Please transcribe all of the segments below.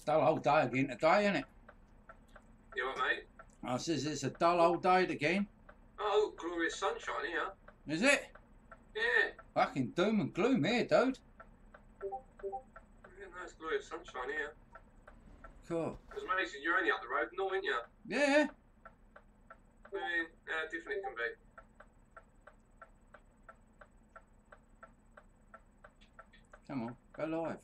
dull old day again today, isn't it? You what, mate? I says it's a dull old day again. Oh, glorious sunshine here. Is it? Yeah. Fucking doom and gloom here, dude. Yeah, nice glorious sunshine here. Cool. Because Mason, you're only up the road, no, ain't you? Yeah. I mean, how different it can be. Come on, go live.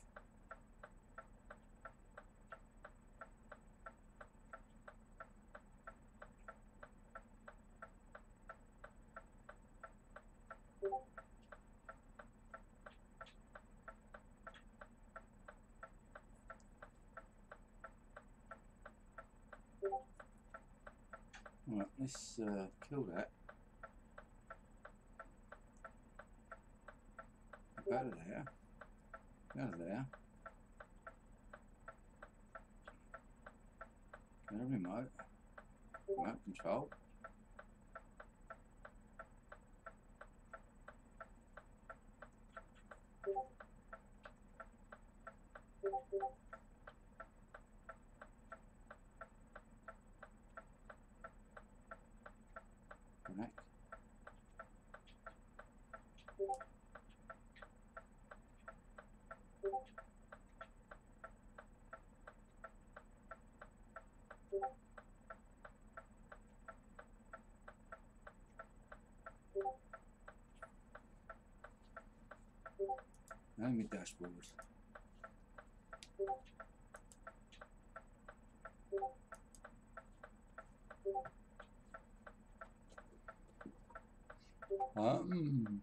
Right, let's kill that. Go to there. Go to there. Go to remote. Remote control. Connect. And my dashboard. Um.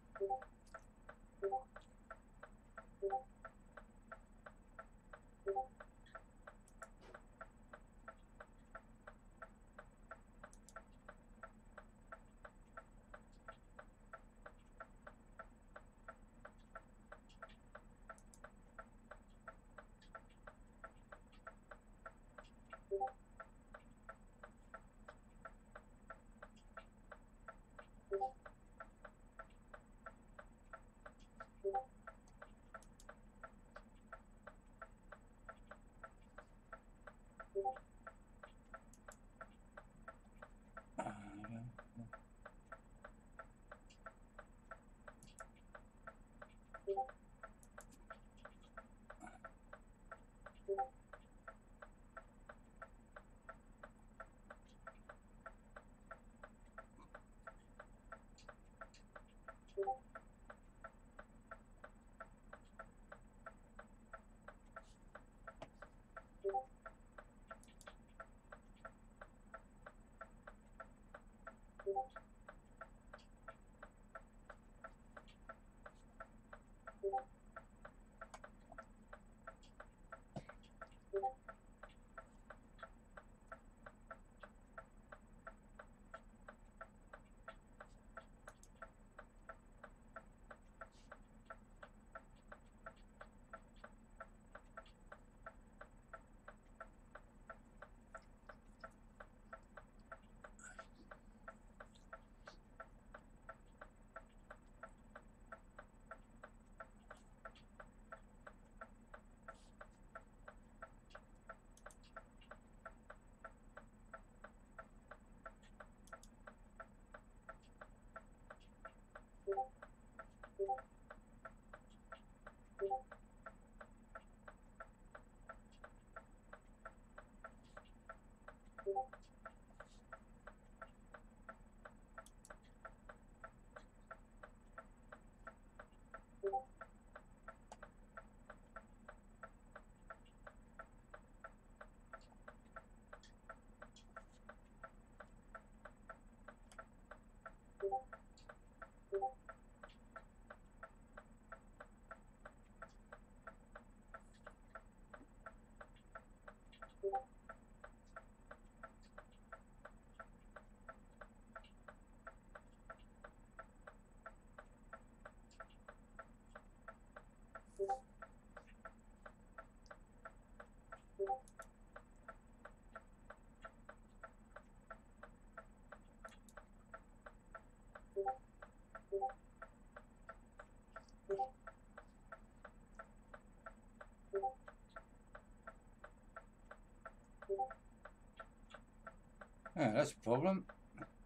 Yeah, that's a problem.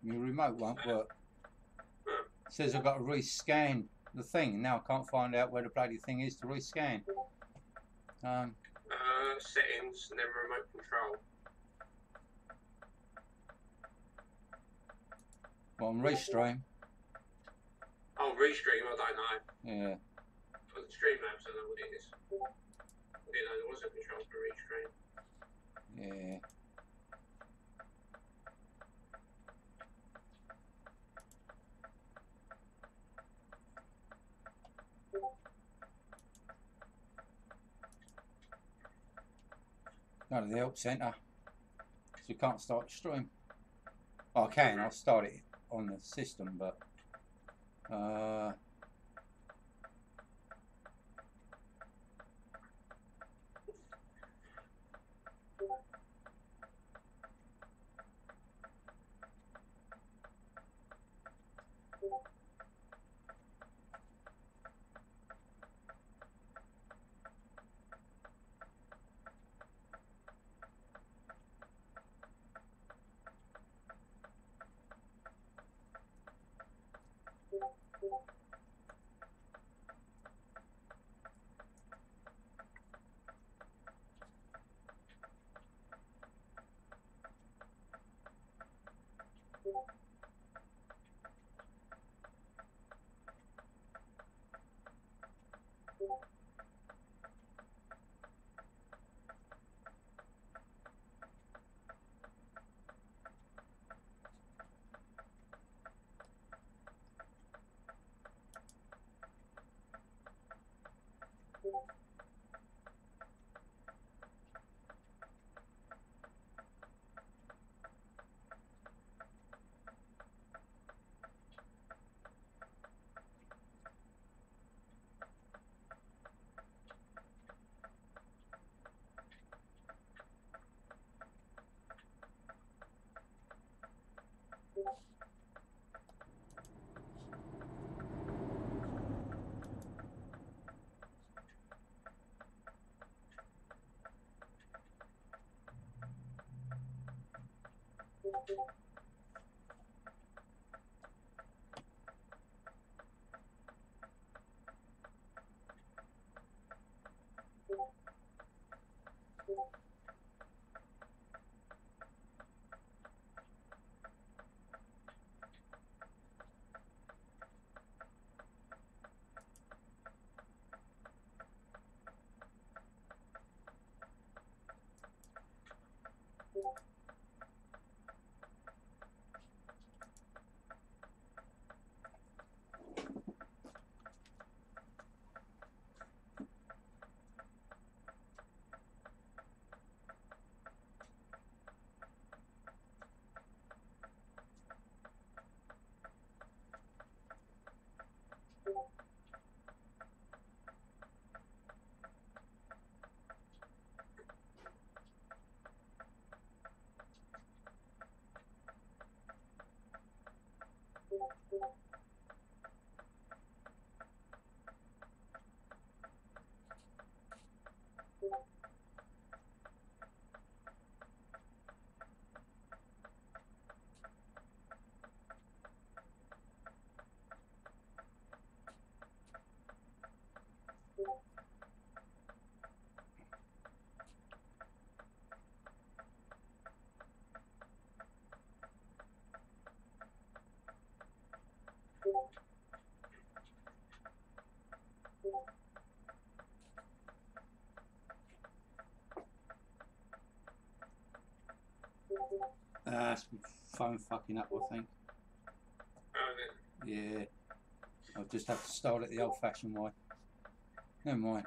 Your remote won't work. Huh. It says I've got to rescan the thing. Now I can't find out where the bloody thing is to rescan. Settings and then remote control. Well, on Restream. Oh, restream, I don't know. Yeah. For the Streamlabs, I know what it is. I didn't know there was a control for restream. Yeah. Go to the help centre. So you can't start the stream. Oh, I can. I'll start it on the system, but that's my phone fucking up, I think. Yeah. I'll just have to start it the old-fashioned way. Never mind.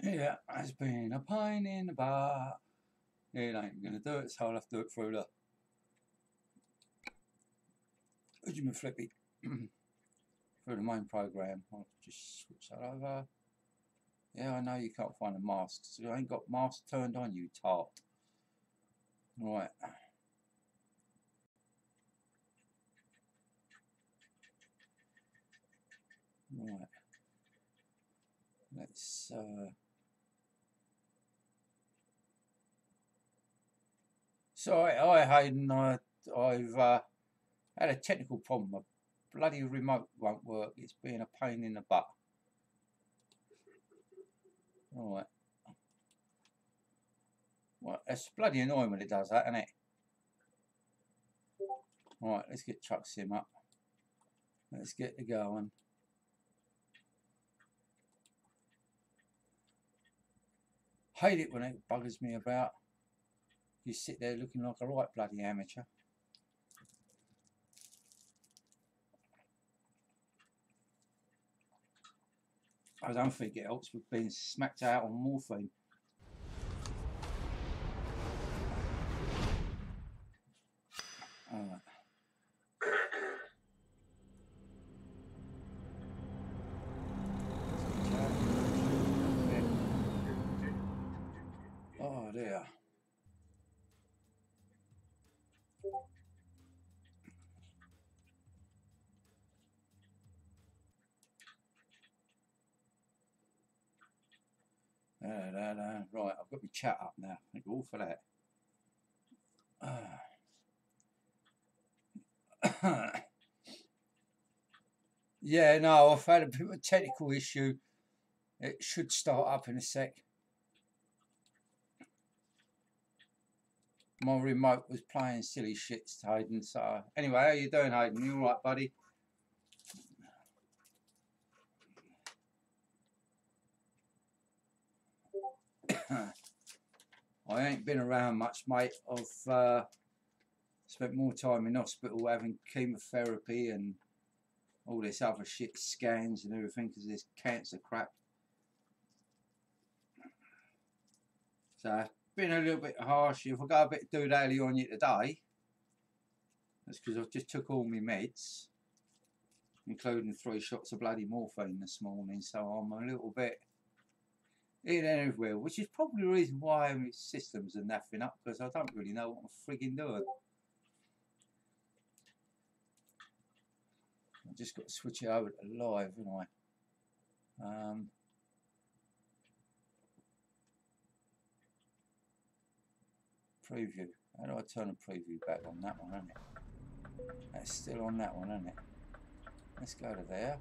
Yeah, it's been a pain in the butt. It ain't gonna do it, so I'll have to do it through the Flippy through the main program. I'll just switch that over. Yeah, I know you can't find a mask, so you ain't got mask turned on, you tart. Right. Right. Let's sorry, Hayden, I've had a technical problem. My bloody remote won't work. It's been a pain in the butt. Right. Well, it's bloody annoying when it does that, isn't it? Right, let's get Truck Sim up. Let's get it going. Hate it when it buggers me about. You sit there looking like a right bloody amateur. I don't think it helps with being smacked out on morphine. Alright. Oh dear. Right, I've got my chat up now. Thank you all for that. Yeah, no, I've had a bit of a technical issue. It should start up in a sec. My remote was playing silly shit, Hayden. So anyway, how you doing, Hayden? You all right, buddy? I ain't been around much, mate. I've spent more time in hospital having chemotherapy and all this other shit, scans and everything, because this cancer crap. So it's been a little bit harsh. If I go a bit doodally on you today, that's because I've just took all my meds. including 3 shots of bloody morphine this morning, so I'm a little bit in everywhere, which is probably the reason why my systems are naffing up, because I don't really know what I'm frigging doing. I just got to switch it over to live, haven't I? Preview. How do I turn a preview back on that one, isn't it? That's still on that one, isn't it? Let's go to there.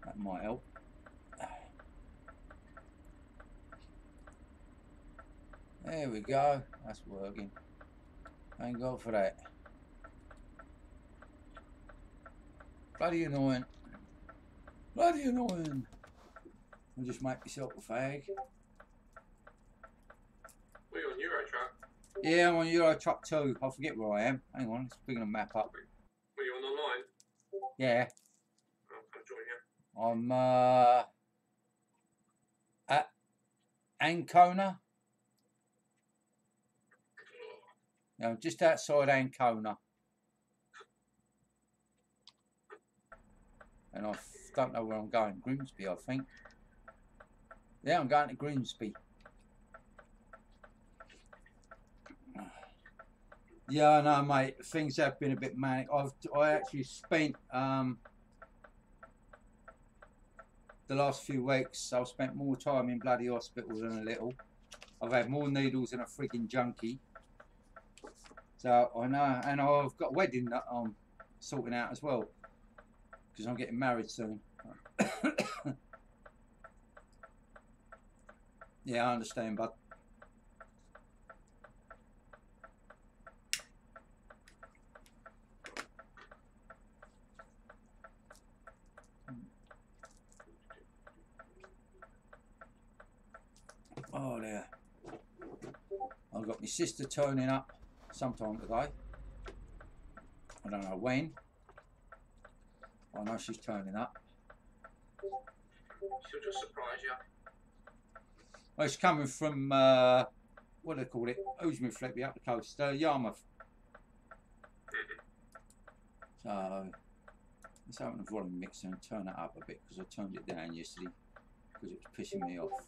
That might help. There we go. That's working. Thank God for that. Bloody annoying. Bloody annoying. I'll just make myself a fag. Were you on Euro Truck? Yeah, I'm on Euro Truck 2. I forget where I am. Hang on, let's bring the map up. Were you on online? Yeah. I'll join you. I'm at Ancona. No, just outside Ancona. And I don't know where I'm going. Grimsby, I think. Yeah, I'm going to Grimsby. Yeah, I know, mate. Things have been a bit manic. I actually spent the last few weeks. I've spent more time in bloody hospital than a little. I've had more needles than a frigging junkie. So I know, and I've got a wedding that I'm sorting out as well, because I'm getting married soon. Yeah, I understand, bud. Oh, there. I've got my sister turning up sometime today. I don't know when. I know she's turning up. She'll just surprise you. Well, she's coming from, what do they call it? Oosman Fleppy up the coast, Yarmouth. So, let's open the volume mixer and turn it up a bit, because I turned it down yesterday because it was pissing me off.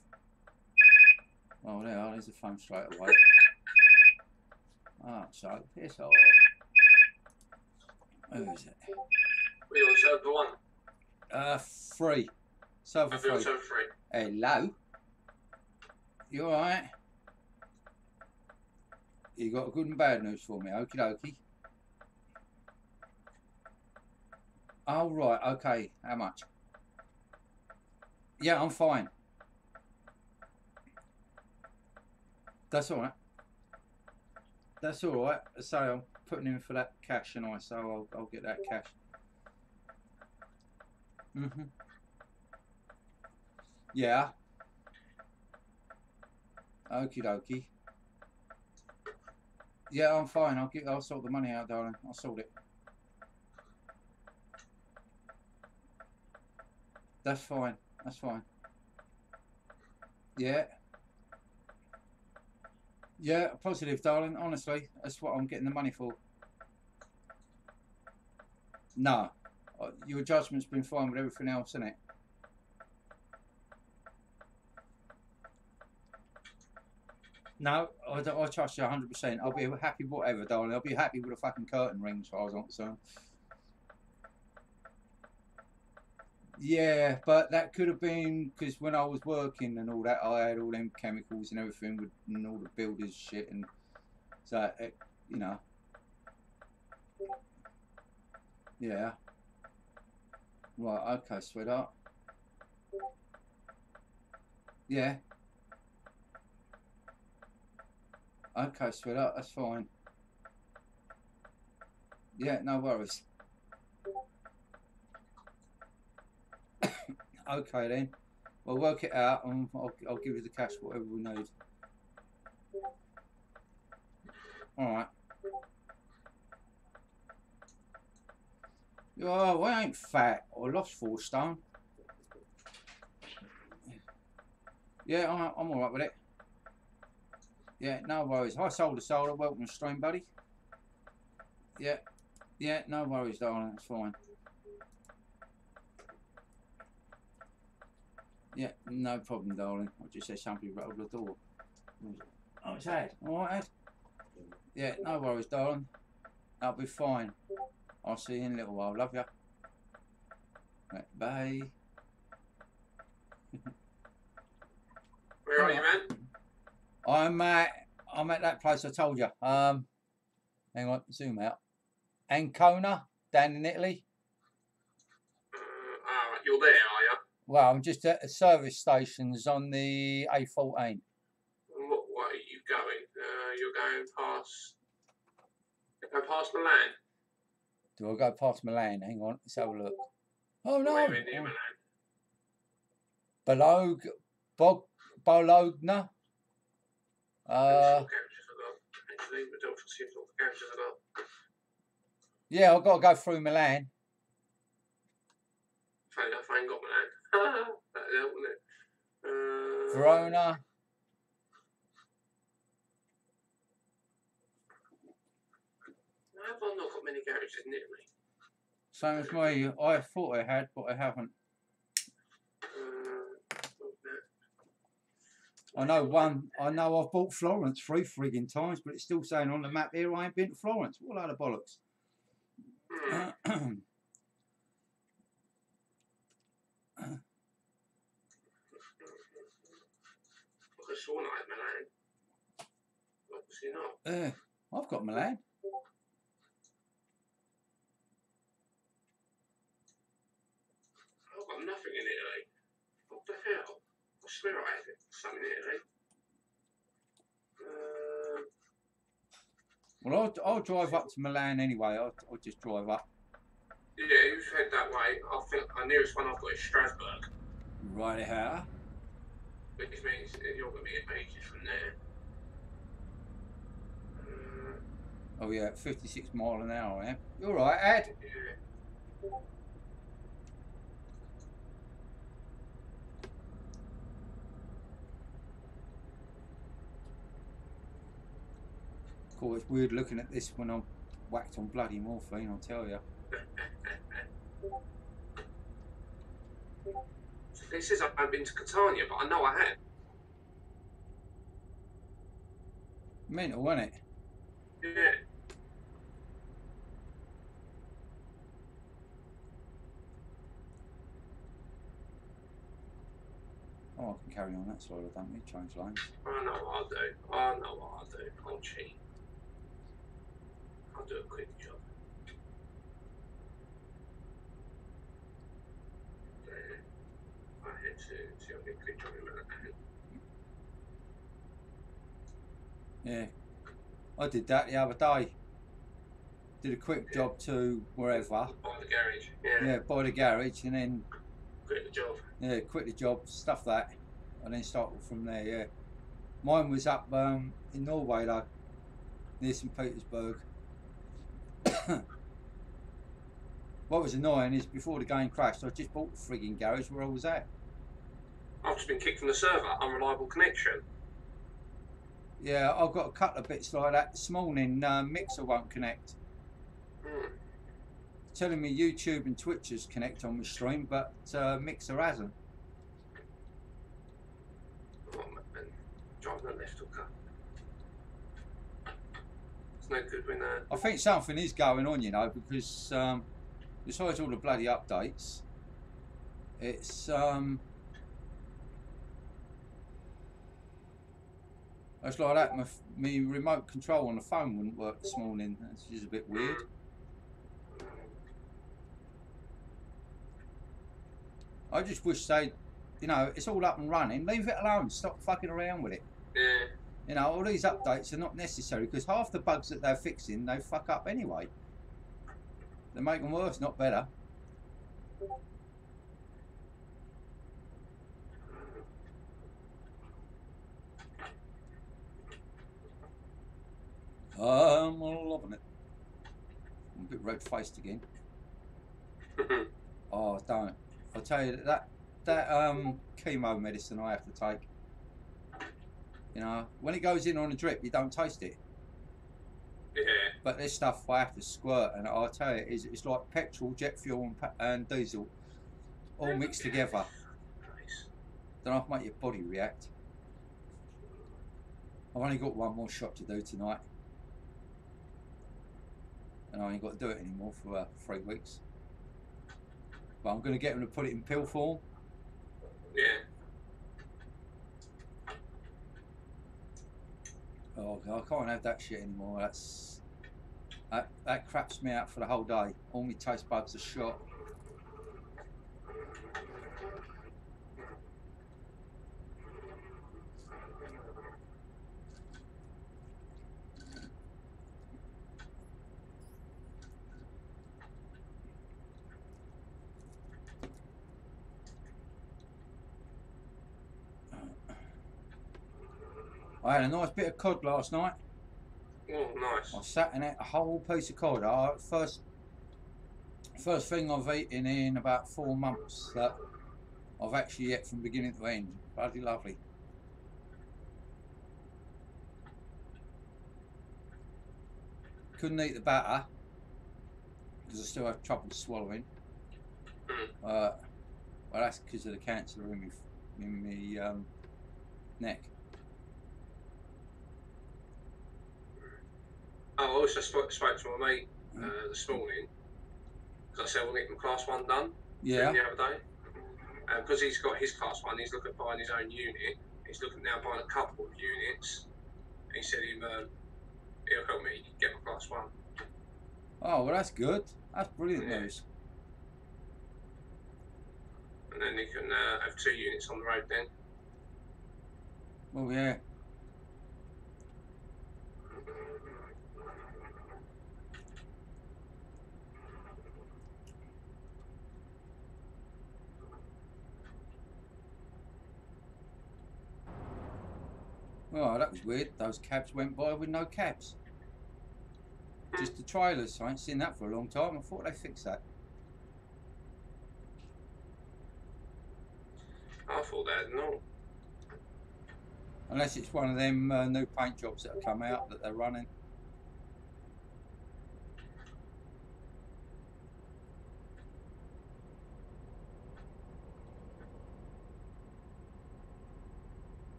Oh, there's the phone straight away. Oh, so piss off. Who is it? Were you on server 1? 3. Server 3. Server 3. Hello. You alright? You got good and bad news for me, okie dokie. Oh, right, okay. How much? Yeah, I'm fine. That's alright. That's alright. So I'm putting in for that cash, and so I'll get that cash. Yeah. Okie dokie. Yeah, I'm fine. I'll sort the money out, darling. I'll sort it. That's fine. That's fine. Yeah. Yeah, positive, darling. Honestly, that's what I'm getting the money for. No. Your judgment's been fine with everything else, isn't it? No, I trust you 100%. I'll be happy whatever, darling. I'll be happy with a fucking curtain ring as far as I'm concerned. Yeah, but that could have been because when I was working and all that, I had all them chemicals and everything and all the builders shit, and so you know. Yeah. Right. Okay, sweetheart. Yeah. Okay, sweetheart. That's fine. Yeah, no worries. Okay then. We'll work it out, and I'll give you the cash, whatever we need. All right. Oh, I ain't fat. I lost 4 stone. Yeah, I'm all right with it. Yeah, no worries. Hi, Solar Solar. Welcome to stream, buddy. Yeah, no worries, darling. That's fine. Yeah, no problem, darling. I just said somebody rattled the door. Oh, it's Ed. All right, Ed? Yeah, no worries, darling. I'll be fine. I'll see you in a little while. Love you. Right, bye. Where are you, man? I'm at that place I told you. Hang on, zoom out. Ancona, down in Italy. You're there, are you? Well, I'm just at the service stations on the A14. What way are you going? You're going past. Go past Milan. Do I go past Milan? Hang on, let's have a look. Oh no! Where near Milan? Bologna. Yeah, I've got to go through Milan. Funny enough, I ain't got Milan. That'd help, wouldn't it? Verona. I've not got many garages in Italy. Same as me. I thought I had, but I haven't. I know one. I know I've bought Florence 3 frigging times, but it's still saying on the map here I ain't been to Florence. What a load of bollocks. I saw like Milan. Obviously not. I've got Milan. I've got nothing in Italy. What the hell? I swear I had something in Italy. Well, I'll drive up to Milan anyway. I'll just drive up. Yeah, you head that way. I think the nearest one I've got is Strasbourg. Right here. Which means you're going to be at ages from there. Oh yeah, 56 miles an hour, yeah. You all right, Ed? Yeah. Cool, it's weird looking at this when I'm whacked on bloody morphine, I'll tell you. It says I've been to Catania, but I know I had. Mental, isn't it? Yeah. Oh, I can carry on that side. I don't need to change lanes. I know what I'll do. I know what I'll do. I'll cheat. I'll do a quick job. I had to see if I get a quick job in Milan. Yeah, I did that the other day. Did a quick job to wherever. By the garage. Yeah. Yeah, by the garage, and then Quit the job. yeah, quit the job, stuff that, and then start from there. Yeah, mine was up in Norway though, near St. Petersburg. What was annoying is before the game crashed, I just bought the frigging garage where I was at. I've just been kicked from the server. Unreliable connection. Yeah, I've got a couple of bits like that this morning. Mixer won't connect. Telling me YouTube and Twitchers connect on my stream, but Mixer hasn't. Oh man, driving the left hooker. It's no good when I think something is going on, you know, because besides all the bloody updates, it's it's like that. My remote control on the phone wouldn't work this morning. It's just a bit weird. I just wish they, you know, it's all up and running. Leave it alone. Stop fucking around with it. Yeah. You know, all these updates are not necessary because half the bugs that they're fixing, they fuck up anyway. They make them worse, not better. I'm loving it. I'm a bit red-faced again. Oh, don't. I'll tell you that chemo medicine I have to take. You know, when it goes in on a drip, you don't taste it. Yeah. But this stuff I have to squirt, and I'll tell you, it's like petrol, jet fuel, and diesel, all mixed together. Nice. Don't have to make your body react. I've only got one more shot to do tonight. And I ain't got to do it anymore for 3 weeks. But I'm going to get them to put it in pill form. Yeah. Oh, I can't have that shit anymore. That craps me out for the whole day. All my taste buds are shot. I had a nice bit of cod last night. Oh, nice. I sat and ate a whole piece of cod. First thing I've eaten in about 4 months that I've actually ate from beginning to end. Bloody lovely. Couldn't eat the batter because I still have trouble swallowing. Well, that's because of the cancer in my neck. I also spoke to my mate this morning because I said I want to get my class 1 done. Yeah. The other day. Because he's got his class 1, he's looking at buying his own unit. He's looking now buying a couple of units. He said he'll help me get my class 1. Oh, well, that's good. That's brilliant news. And then he can have 2 units on the road then. Well, yeah. Oh, that was weird. Those cabs went by with no cabs. Just the trailers. I ain't seen that for a long time. I thought they fixed that. I thought that, no. Unless it's one of them new paint jobs that have come out that they're running.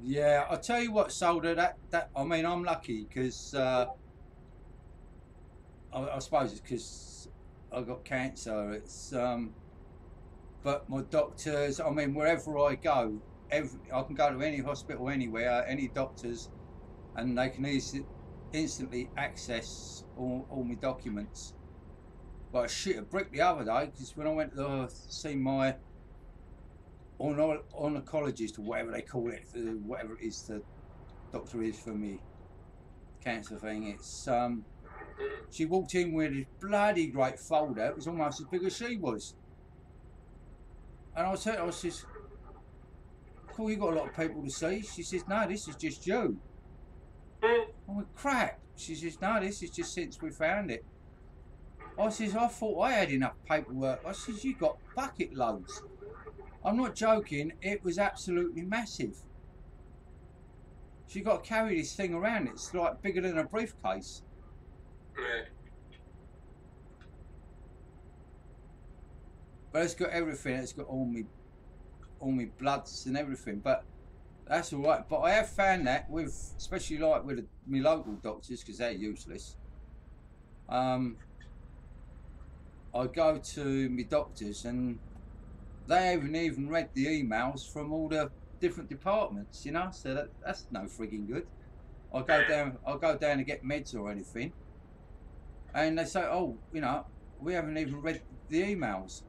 Yeah, I'll tell you what, Solder, that I mean, I'm lucky because I suppose it's because I got cancer. It's but my doctors, I mean, wherever I go, I can go to any hospital anywhere, any doctors, and they can instantly access all my documents. But I shit a brick the other day because when I went to see my oncologist or whatever they call it, whatever it is the doctor is for me cancer thing, it's she walked in with this bloody great folder. It was almost as big as she was, and I says, cool, you got a lot of people to see. She says, no, this is just you. I went, crap. She says, no, this is just since we found it. I says, I thought I had enough paperwork. I says, you got bucket loads. I'm not joking, it was absolutely massive. She got to carry this thing around, it's like bigger than a briefcase. Yeah. But it's got everything, it's got all my bloods and everything, but that's alright. But I have found that with, especially like with my local doctors, because they're useless. I go to my doctors and they haven't even read the emails from all the different departments, you know. So that's no frigging good. I'll go down to get meds or anything, and they say, oh, you know, we haven't even read the emails.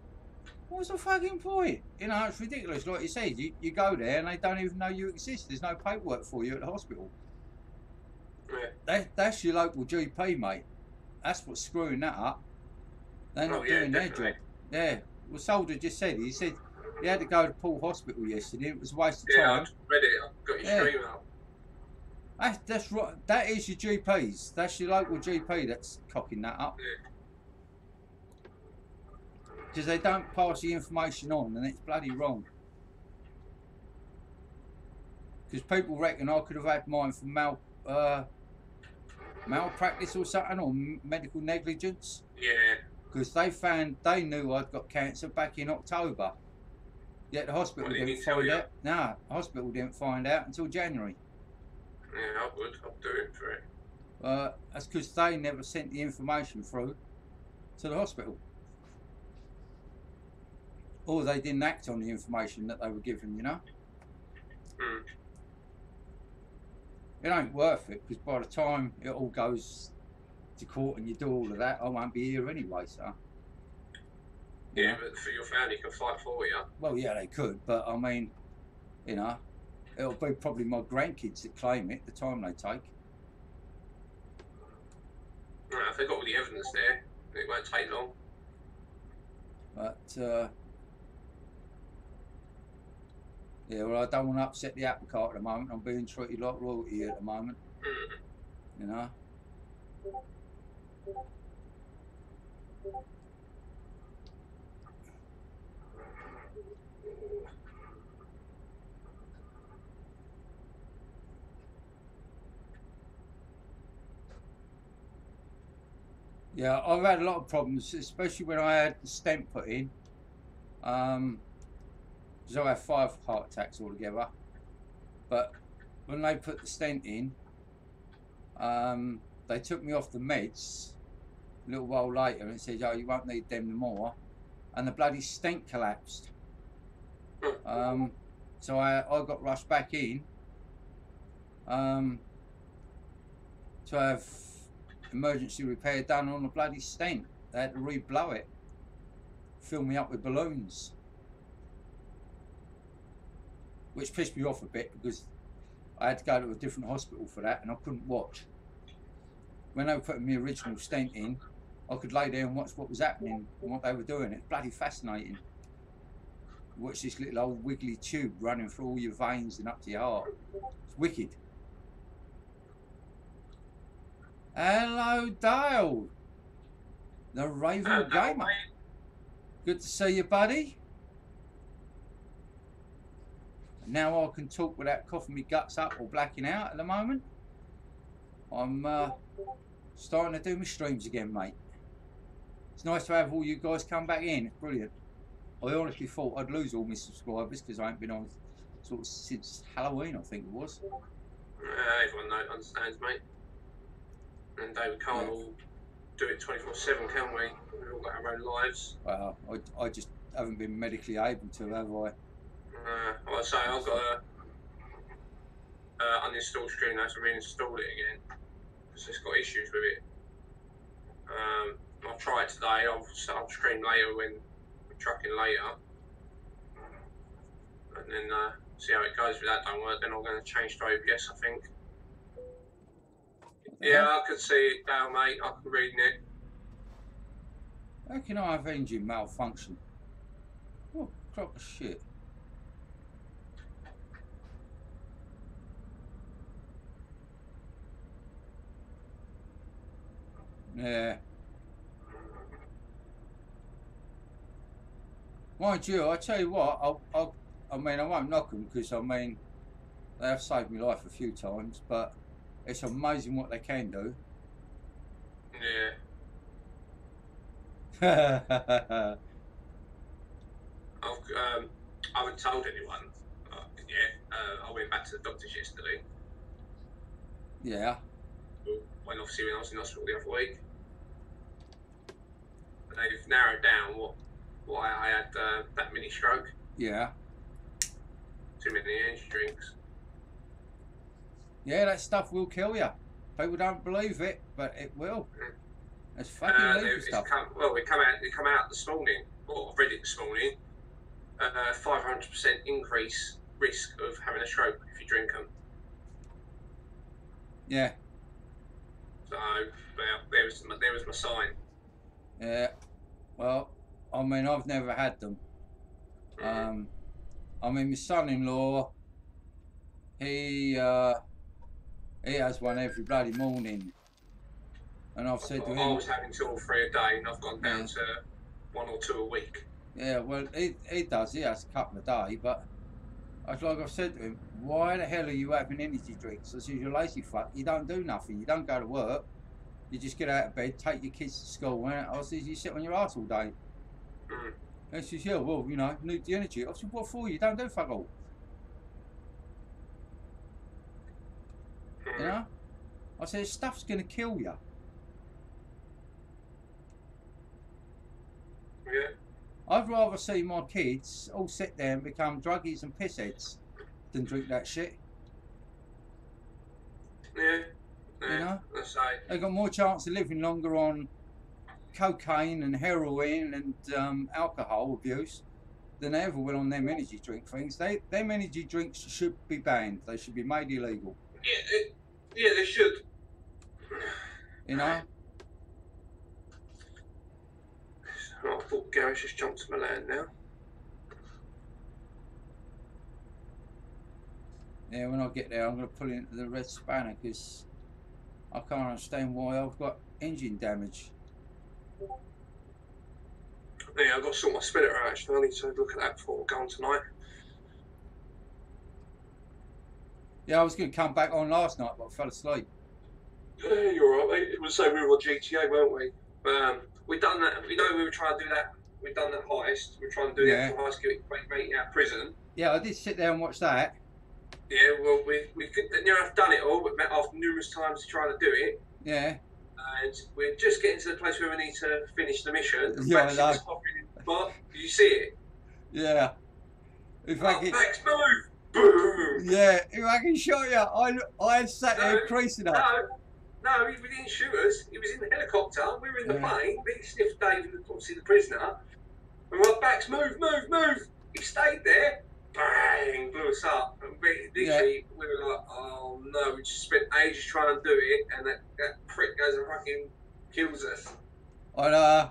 What's the fucking point? You know, it's ridiculous. Like you said, you go there and they don't even know you exist. There's no paperwork for you at the hospital. Yeah. That's your local GP, mate. That's what's screwing that up. They're not doing their job. Yeah. Well, Soldier just said, he said he had to go to Poole Hospital yesterday. It was a waste of time. Yeah, I just read it. I've got your stream out. That's right. That is your GPs. That's your local GP that's cocking that up. Because they don't pass the information on, and it's bloody wrong. Because people reckon I could have had mine for malpractice or something, or medical negligence. Yeah. because they knew I'd got cancer back in October. Yet the hospital didn't find out. No, the hospital didn't find out until January. Yeah, I would. I'd do it for it. That's because they never sent the information through to the hospital. Or they didn't act on the information that they were given, you know? Mm. It ain't worth it, because by the time it all goes to court and you do all of that, I won't be here anyway, so... Yeah, but for your family can fight for you. Well, yeah, they could, but I mean, you know, it'll be probably my grandkids that claim it, the time they take. If they've got all the evidence there, it won't take long. But, yeah, well, I don't want to upset the apple cart at the moment. I'm being treated like royalty at the moment, you know. Yeah, I've had a lot of problems, especially when I had the stent put in. Because I had 5 heart attacks altogether. But when they put the stent in, they took me off the meds a little while later and said, "Oh, you won't need them no more." And the bloody stent collapsed. So I got rushed back in to have emergency repair done on the bloody stent. They had to re-blow it, fill me up with balloons, which pissed me off a bit because I had to go to a different hospital for that and I couldn't watch. When they were putting the original stent in, I could lay there and watch what was happening and what they were doing. It's bloody fascinating. Watch this little old wiggly tube running through all your veins and up to your heart. It's wicked. Hello, Dale, the Raven Gamer. Good to see you, buddy. Now I can talk without coughing my guts up or blacking out at the moment. I'm starting to do my streams again, mate. It's nice to have all you guys come back in. It's brilliant. I honestly thought I'd lose all my subscribers because I ain't been on sort of since Halloween, I think it was. Everyone understands, mate. And we can't all do it 24/7, can we? We've all got our own lives. Well, I just haven't been medically able to, have I? Well, I say I've got to uninstall Streamlabs and reinstall it again because it's got issues with it. I'll try it today. I'll stream later when we're trucking later, and then see how it goes. If that don't work, then I'm going to change to OBS, I think. Yeah, I could see it now, mate. I can read it. How can I have engine malfunction? What a crock of shit. Yeah. Mind you, I tell you what, I mean, I won't knock them because, I mean, they have saved my life a few times, but it's amazing what they can do. Yeah. I haven't told anyone. I went back to the doctors yesterday. Yeah. When I was in hospital the other week. They've narrowed down why I had that mini stroke. Yeah. Too many energy drinks. Yeah, that stuff will kill you. People don't believe it, but it will. It's fucking lethal stuff. It come out this morning. Well, I've read it this morning. 500% increase risk of having a stroke if you drink them. Yeah. So, well, there was my sign. Yeah. Well, I mean, I've never had them. I mean, my son-in-law, he has one every bloody morning, and I've said to him, I was having 2 or 3 a day, and I've gone down to 1 or 2 a week. Yeah, well, he does. He has a couple a day, but like I've said to him, why the hell are you having energy drinks? I said, you're lazy fuck. You don't do nothing. You don't go to work. You just get out of bed, take your kids to school, and I said, you sit on your ass all day. Mm. And she said, yeah, well, you know, need the energy. I said, what for? You don't do fuck all. You know? I said, stuff's going to kill you. Yeah. I'd rather see my kids all sit there and become druggies and pissheads than drink that shit. Yeah. You know? That's right. They've got more chance of living longer on cocaine and heroin and alcohol abuse than they ever will on them energy drink things. Them energy drinks should be banned. They should be made illegal. Yeah, they should. You know? Oh, I thought Gareth just jumped to my land now. Yeah, when I get there, I'm going to pull into the red spanner because I can't understand why I've got engine damage. Yeah, I've got to sort my splitter out actually. I need to look at that before we're going tonight. Yeah, I was going to come back on last night, but I fell asleep. Yeah, you're alright, mate. It was the same we were on GTA, weren't we? We done that. We know we were trying to do that. We done that heist. We were trying to do the actual heist, make it out of prison. Yeah, I did sit there and watch that. Yeah, well, we could, you know, I've done it all, but met after numerous times trying to do it. Yeah. And we're just getting to the place where we need to finish the mission. Yeah, I know. But did you see it? Yeah. If I can... Max, move! Boom! Yeah, if I can show you, I sat there creasing up. No, he didn't shoot us. He was in the helicopter. We were in the plane. We sniffed Dave, obviously the prisoner. And we're like, Max, move! He stayed there. Bang! Blew us up. And we were like, oh no, we just spent ages trying to do it, and that prick goes and fucking kills us. I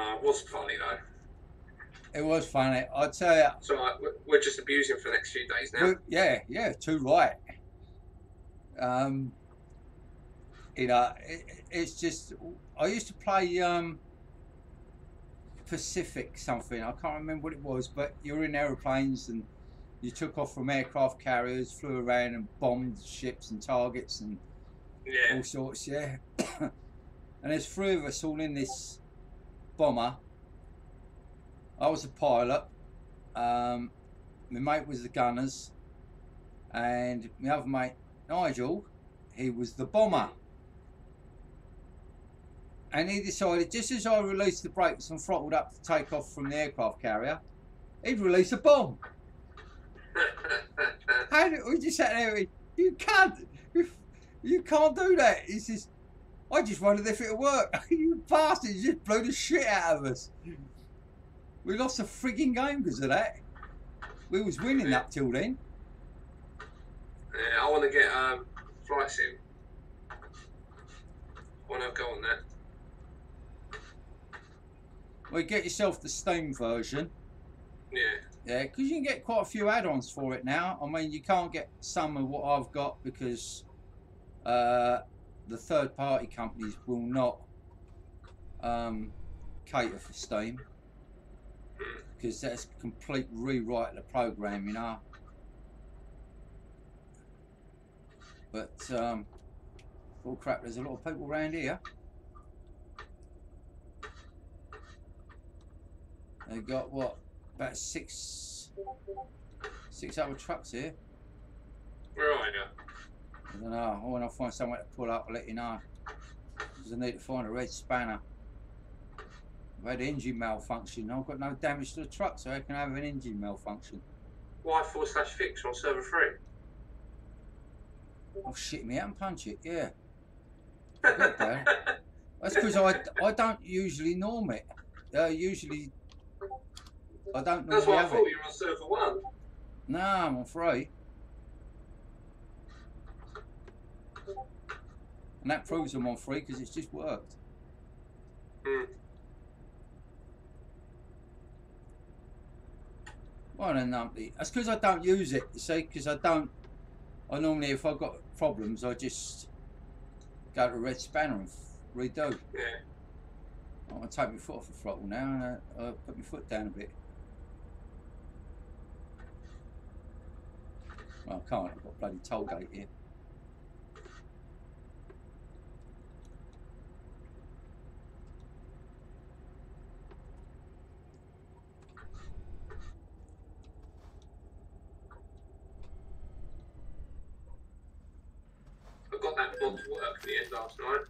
It was funny though. It was funny. I'd tell you. So we're just abusing him for the next few days now. Yeah, too right. You know, it's just, I used to play Pacific something. I can't remember what it was, but you were in aeroplanes and you took off from aircraft carriers, flew around and bombed ships and targets and all sorts. Yeah. And there's three of us all in this bomber. I was a pilot. My mate was the gunners, and my other mate Nigel, he was the bomber. And he decided, just as I released the brakes and throttled up to take off from the aircraft carrier, he'd release a bomb. And we just sat there, you can't do that. He says, I just wondered if it'll work. You bastard, you just blew the shit out of us. We lost a frigging game because of that. We was winning up till then. Yeah, I want to get flight sim. I want to go on that. Well, get yourself the Steam version. Yeah. Yeah, because you can get quite a few add-ons for it now. I mean, you can't get some of what I've got because the third-party companies will not cater for Steam. Because that's a complete rewrite of the program, you know. But, oh crap, there's a lot of people around here. They got what, about six other trucks here. Where are you? I don't know. When I find somewhere to pull up, I'll let you know. Because I need to find a red spanner. I've had engine malfunction. I've got no damage to the truck, so I can have an engine malfunction. Y/fix on server 3. Oh shit, me out and punch it, yeah. Forgot that. That's because I don't usually norm it. Usually I don't normally. That's why I have thought it. you were on server 1. No, I'm on 3. And that proves I'm on 3 because it's just worked. Well then, that's because I don't use it, you see, because I normally, if I've got problems, I just go to red spanner and redo. Yeah. I'm going to take my foot off the throttle now and put my foot down a bit. Well, I can't, I've got a bloody toll gate here. on to work in the end last night.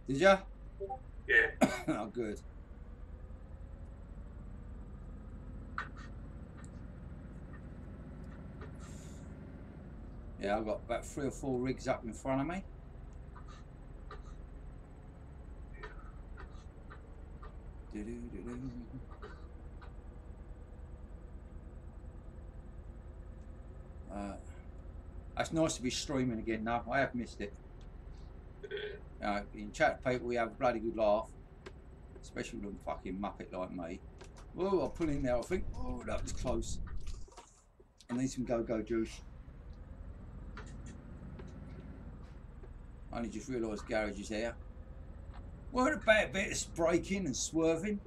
Did ya? Yeah. Oh, good. Yeah, I've got about 3 or 4 rigs up in front of me. It's nice to be streaming again now. I have missed it. In chat to people, we have a bloody good laugh. Especially with a fucking muppet like me. Whoa, I'll pull in there, I think. Oh, that was close. I need some go-go juice. I only just realised garage is here. What about a bit of braking and swerving?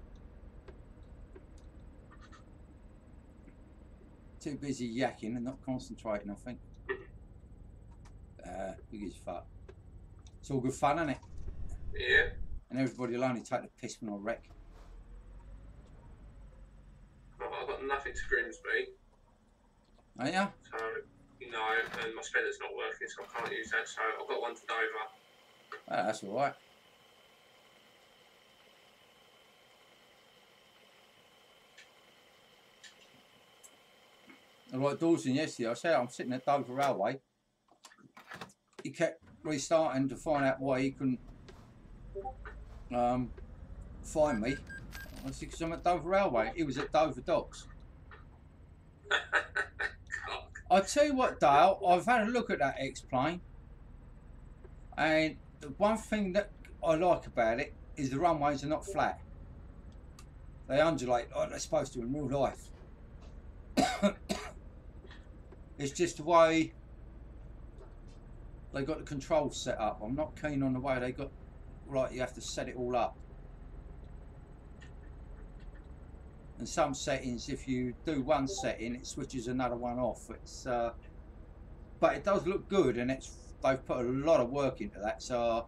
Too busy yakking and not concentrating, I think. Who gives a fuck? It's all good fun, isn't it? Yeah. And everybody will only take the piss when I wreck. I've got nothing to Grimsby. Oh yeah? So, you know, and my spender's not working, so I can't use that. So I've got one to Dover. Oh, that's all right. And like Dawson yesterday, I said I'm sitting at Dover Railway. He kept restarting to find out why he couldn't find me. I said, because I'm at Dover Railway. He was at Dover Docks. I tell you what, Dale, I've had a look at that X-plane, and the one thing that I like about it is the runways are not flat. They undulate like they're supposed to in real life. It's just the way they got the controls set up. I'm not keen on the way they got, right, you have to set it all up. And some settings, if you do one setting, it switches another one off. It's but it does look good, and they've put a lot of work into that. So,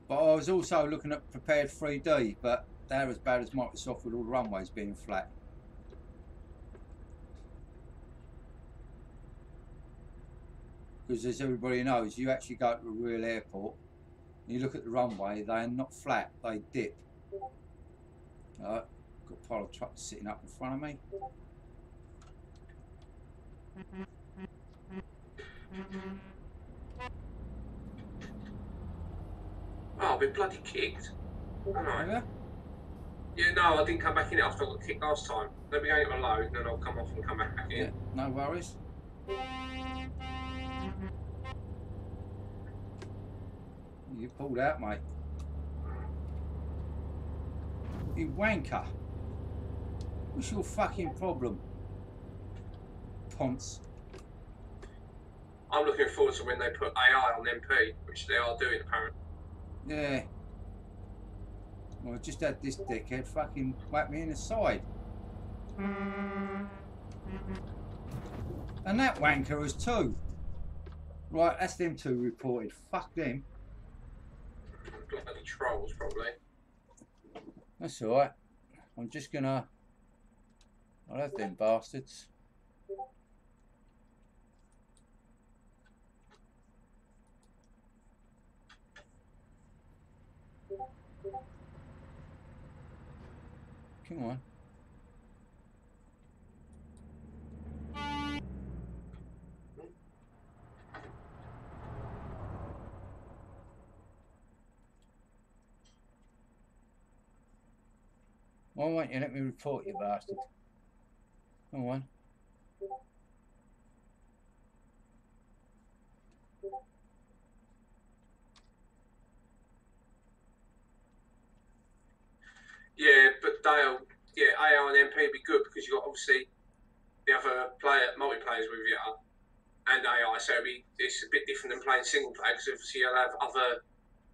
but I was also looking at Prepared 3D, but they're as bad as Microsoft with all the runways being flat. Because as everybody knows, you actually go to a real airport, and you look at the runway, they're not flat, they dip. Got a pile of trucks sitting up in front of me. Oh, I've been bloody kicked. Alright. Yeah? Yeah, no, I didn't come back in it after I got kicked last time. Let me go into a load, and then I'll come off and come back in. Yeah, no worries. You pulled out, mate. You wanker. What's your fucking problem? Ponce. I'm looking forward to when they put AI on MP, which they are doing apparently. Yeah. Well, I just had this dickhead fucking whack me in the side. And that wanker was 2. Right, that's them 2 reported. Fuck them. Bloody trolls, probably. That's alright. I'm just gonna... I'll have them bastards. Come on. Why won't you let me report you, bastard? Come on. Yeah, but Dale, yeah, AI and MP would be good because you've got obviously the other multiplayers with you and AI, so it's a bit different than playing single player because obviously you'll have other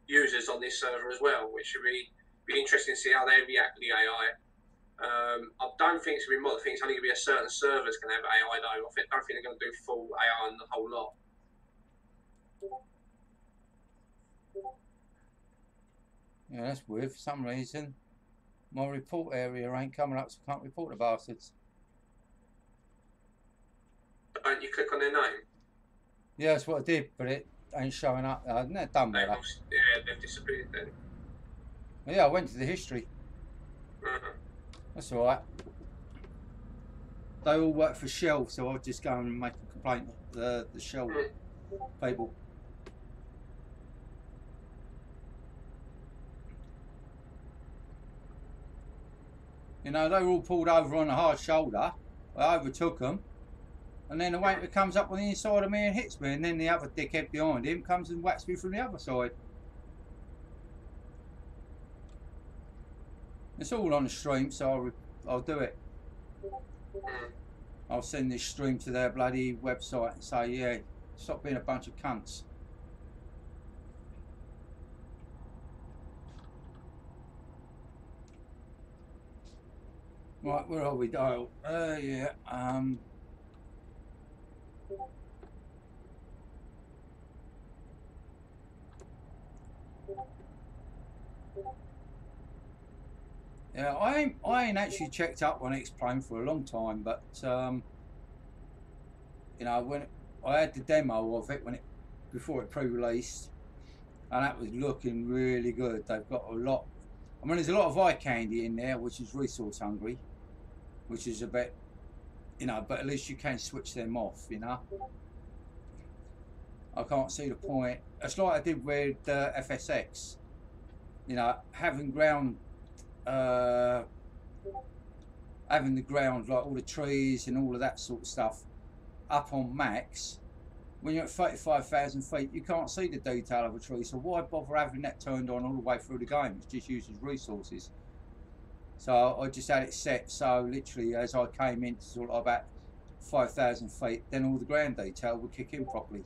users on this server as well, which would be interesting to see how they react to the AI. I don't think it's going to be more. I think it's only going to be a certain server's going to have AI though. I don't think they're going to do full AI on the whole lot. Yeah, that's weird. For some reason, my report area ain't coming up, so I can't report the bastards. Don't you click on their name? Yeah, that's what I did, but it ain't showing up. No, don't matter. Yeah, they've disappeared then. Yeah, I went to the history. That's all right. They all work for Shell, so I'll just go and make a complaint of the Shell people. You know, they were all pulled over on a hard shoulder. I overtook them. And then the wanker comes up on the inside of me and hits me. And then the other dickhead behind him comes and whacks me from the other side. It's all on the stream, so I'll do it. I'll send this stream to their bloody website and say, yeah, stop being a bunch of cunts. Right, where are we, Dale? Yeah, yeah, I ain't actually checked up on X-Plane for a long time, but you know, when I had the demo of it before it pre-released, and that was looking really good. They've got a lot. I mean, there's a lot of eye candy in there, which is resource hungry, which is a bit, you know, but at least you can switch them off, you know. I can't see the point. It's like I did with FSX, you know, having the ground, like all the trees and all of that sort of stuff up on max. When you're at 35,000 feet, you can't see the detail of a tree, so why bother having that turned on all the way through the game? It just uses resources. So I just had it set so literally as I came in to sort of about 5,000 feet, then all the ground detail would kick in properly,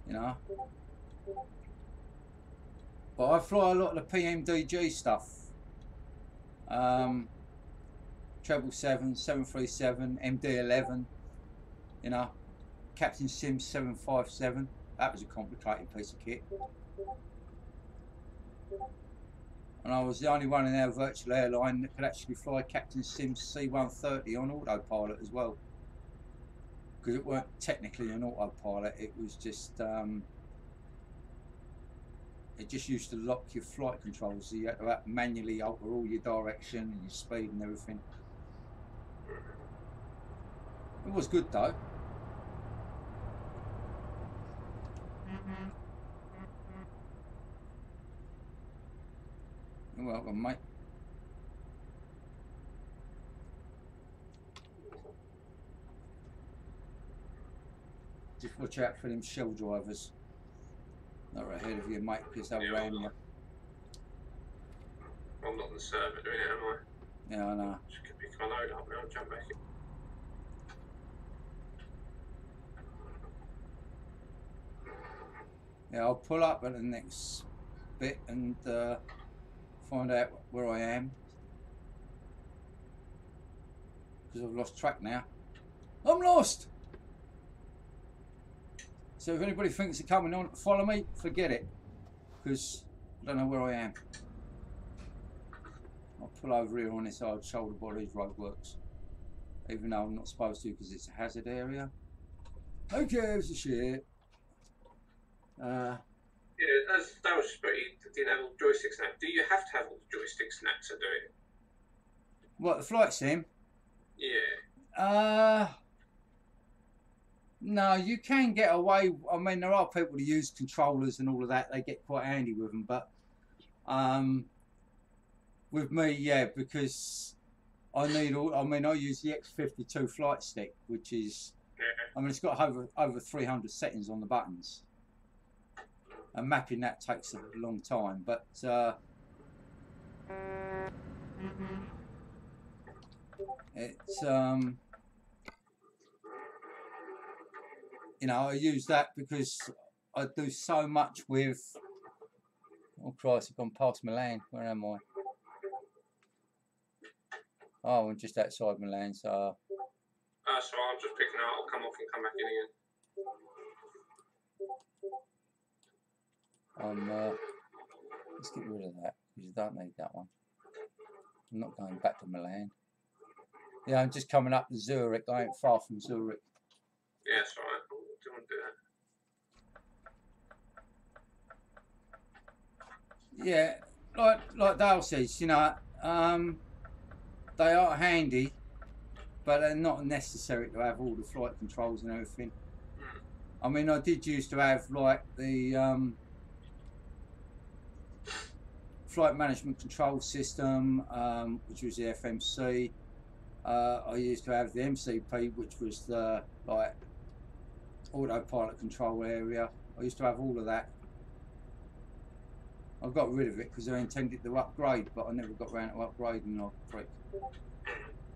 you know. But I fly a lot of the PMDG stuff. 777, 737, MD-11, you know. Captain Sims 757, that was a complicated piece of kit. And I was the only one in our virtual airline that could actually fly Captain Sims C-130 on autopilot as well. Because it weren't technically an autopilot, it was just, it just used to lock your flight controls, so you had to manually alter all your direction and your speed and everything. It was good though. You're welcome, mate. Just watch out for them shell drivers. They're ahead of you, mate, because they'll ram you. I'm not on the server doing it, am I? Yeah, I know. Just pick my load up and I'll jump back in. Yeah, I'll pull up at the next bit and find out where I am. Because I've lost track now. I'm lost! So if anybody thinks they're coming on to follow me, forget it. Because I don't know where I am. I'll pull over here on this hard shoulder by these roadworks. Even though I'm not supposed to because it's a hazard area. Who gives a shit? Yeah, as that was but you didn't have all the joystick snaps. Do you have to have all the joystick snaps to do it? What, the flight sim? Yeah. No, you can get away. I mean, there are people who use controllers and all of that. They get quite handy with them, but with me, yeah, because I need all. I mean, I use the X52 flight stick, which is, I mean, it's got over 300 settings on the buttons, and mapping that takes a long time. But it's you know, I use that because I do so much with. Oh Christ, I've gone past Milan. Where am I? Oh, I'm just outside Milan, so. So I'm just picking out. I'll come off and come back in again. Let's get rid of that because you don't need that one. I'm not going back to Milan. Yeah, I'm just coming up to Zurich. I ain't far from Zurich. Yeah, that's right. Do you want to do that? Yeah, like Dale says, you know, they are handy, but they're not necessary to have all the flight controls and everything. I mean, I did used to have like the flight management control system, which was the FMC. I used to have the MCP, which was the like autopilot control area. I used to have all of that. I got rid of it because I intended to upgrade, but I never got around to upgrading like a prick.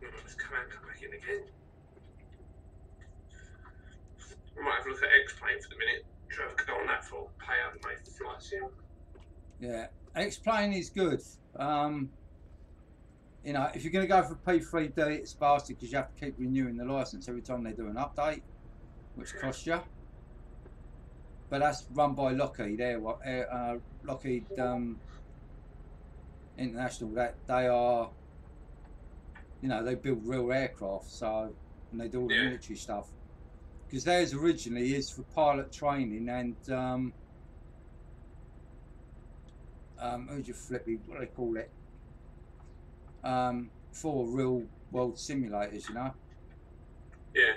Let's come back in again. We might have a look at X-Plane for the minute. Try to go on that for pay out and make the flights in. Yeah, X-Plane is good. You know, if you're going to go for P3D, it's bastard because you have to keep renewing the license every time they do an update, which costs you. But that's run by Lockheed. Lockheed International. That they are, you know, they build real aircraft, so and they do all the military stuff. Because theirs originally is for pilot training and who'd you flippy? What do they call it? For real world simulators, you know. Yeah.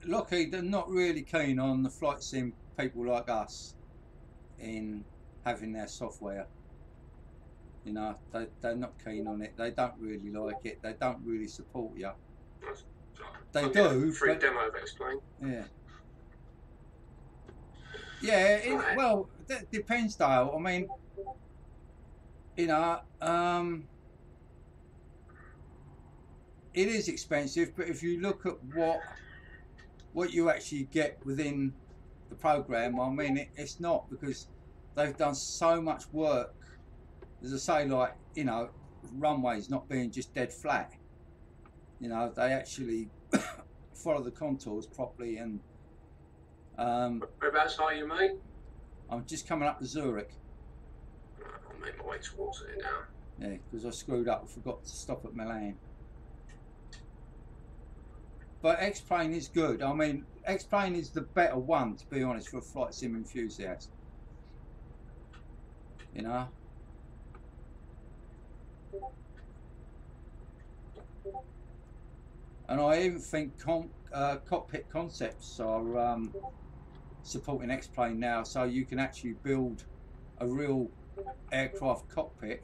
Lockheed, they're not really keen on the flight sim people like us in having their software. You know, they're not keen on it. They don't really like it. They don't really support you. They do. Free demo of X-Plane. Yeah. Yeah, well, that depends, Dale. I mean, you know, it is expensive, but if you look at what you actually get within the program, I mean, it's not, because they've done so much work. As I say, like, you know, runways not being just dead flat. You know, they actually follow the contours properly. And whereabouts are you, mate? I'm just coming up to Zurich. I'll make my way towards it now. Yeah, because I screwed up. I forgot to stop at Milan. But X-Plane is good. I mean, X-Plane is the better one, to be honest, for a flight sim enthusiast. You know? And I even think Cockpit Concepts are supporting X-Plane now, so you can actually build a real aircraft cockpit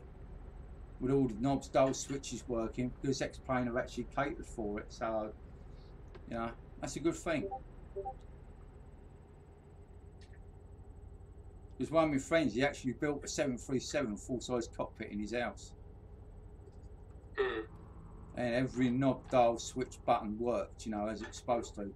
with all the knobs, dials, switches working, because X-Plane have actually catered for it. So, you know, that's a good thing. Because one of my friends, he actually built a 737 full-size cockpit in his house. And every knob, dial, switch, button worked, you know, as it's supposed to.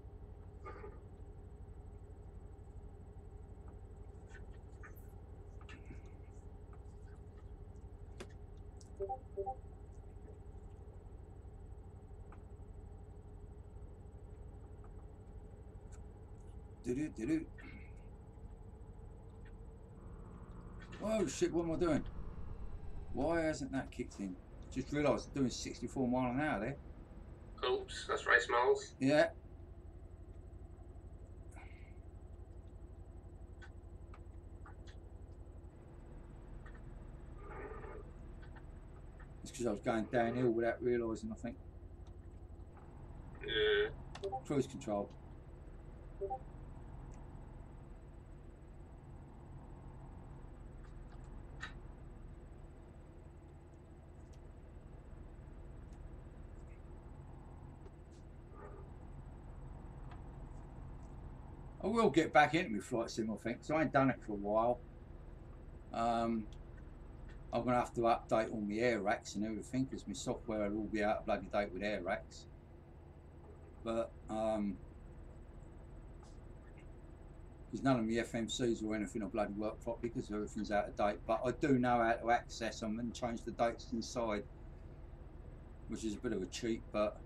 Do-do-do-do. Oh shit, what am I doing? Why hasn't that kicked in? Just realised I'm doing 64 miles an hour there. Oops, that's race miles. Yeah. It's because I was going downhill without realising, I think. Yeah. Cruise control. I will get back into my flight sim, I think, because I ain't done it for a while. I'm going to have to update all my air racks and everything, because my software will all be out of bloody date with air racks. But, because none of my FMCs or anything will bloody work properly, because everything's out of date. But I do know how to access them and change the dates inside, which is a bit of a cheat, but...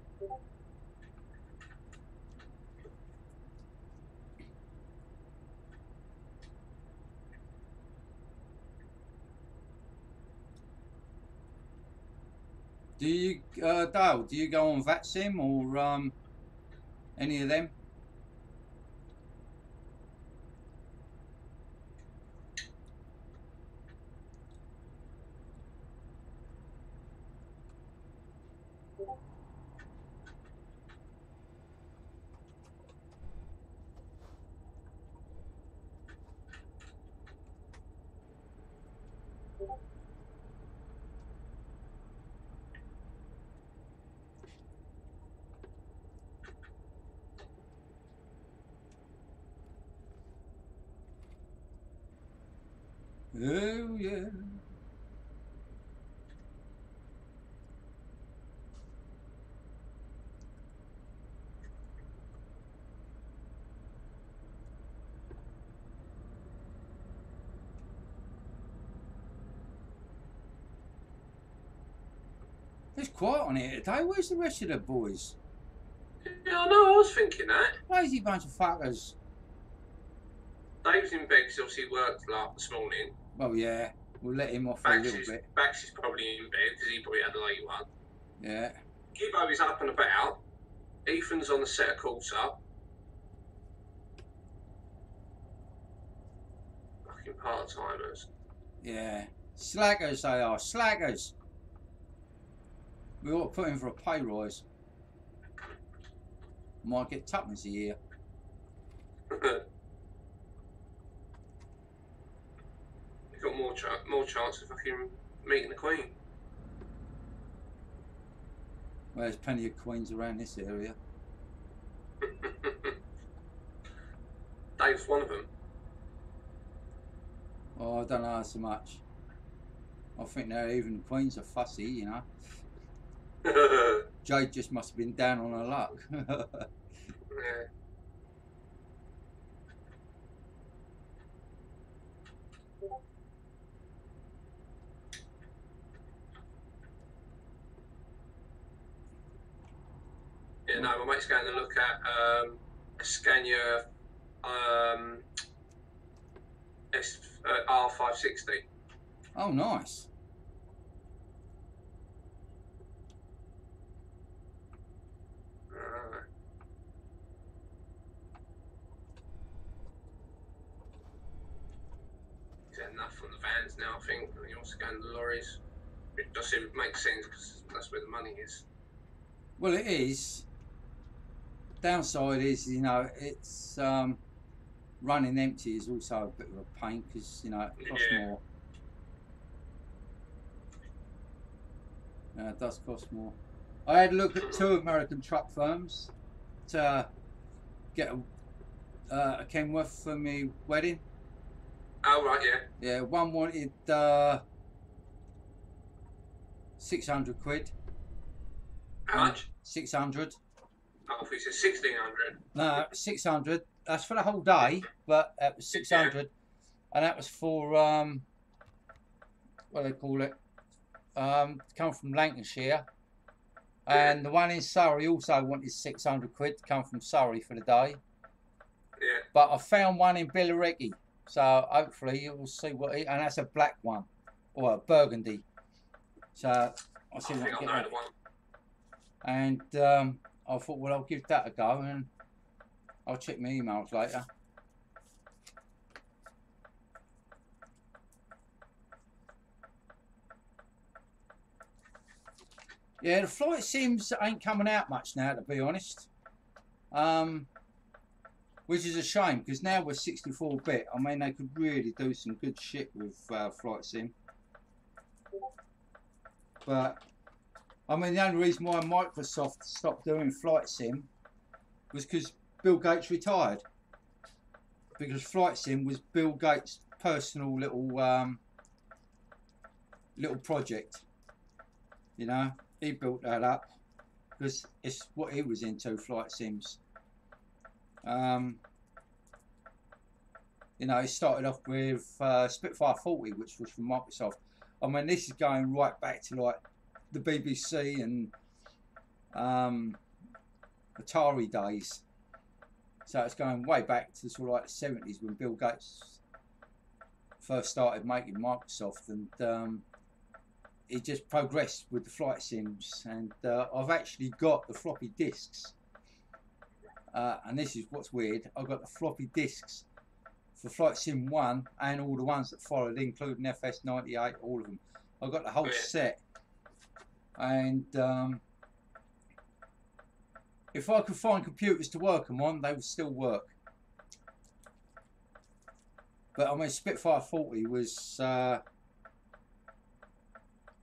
Do you, Dale? Do you go on VatSim or any of them? Oh yeah. It's quiet on here today. Where's the rest of the boys? Yeah, I know. I was thinking that. Lazy bunch of fuckers. Dave's in bed because obviously he worked like this morning. Well, yeah. We'll let him off for a little bit. Bax is probably in bed because he probably had a late one. Yeah. Gibbo is up and about. Ethan's on the set of course up. Fucking part-timers. Yeah. Slaggers they are. Slaggers. We ought to put in for a pay rise. Might get tuppence a year. You've got more chance of fucking meeting the Queen. Well, there's plenty of queens around this area. Dave's one of them. Oh, I don't know so much. I think now even the queens are fussy, you know. Jade just must have been down on her luck. Yeah. Yeah, no, my mate's going to look at a Scania R560. Oh, nice. He's had enough from the vans now, I think. And he also going to the lorries. It does make sense because that's where the money is. Well, it is. Downside is, you know, it's running empty is also a bit of a pain because, you know, it costs more. It does cost more. I had a look at 2 American truck firms to get a Kenworth for my wedding. Oh, right, yeah. Yeah, one wanted 600 quid. How much? 600. Oh, if he said 1,600. No, 600. That's for the whole day, but it was 600, yeah. And that was for what do they call it? Come from Lancashire, and yeah. The one in Surrey also wanted 600 quid to come from Surrey for the day. Yeah. But I found one in Billericay, so hopefully you'll see what. And that's a black one, or a burgundy. So I'll see what I get. Know the one. And I thought, well, I'll give that a go, and I'll check my emails later. Yeah, the flight sims ain't coming out much now, to be honest. Which is a shame, because now we're 64-bit. I mean, they could really do some good shit with flight sim. But I mean, the only reason why Microsoft stopped doing flight sim was because Bill Gates retired. Because flight sim was Bill Gates' personal little project. You know, he built that up because it's what he was into, flight sims. You know, he started off with Spitfire 40, which was from Microsoft. I mean, this is going right back to like the BBC and Atari days. So it's going way back to sort of like the 70s when Bill Gates first started making Microsoft, and it just progressed with the flight sims, and I've actually got the floppy disks, and this is what's weird. I've got the floppy disks for Flight Sim 1 and all the ones that followed, including FS98, all of them. I've got the whole set, and if I could find computers to work them on, they would still work. But I mean, Spitfire 40 was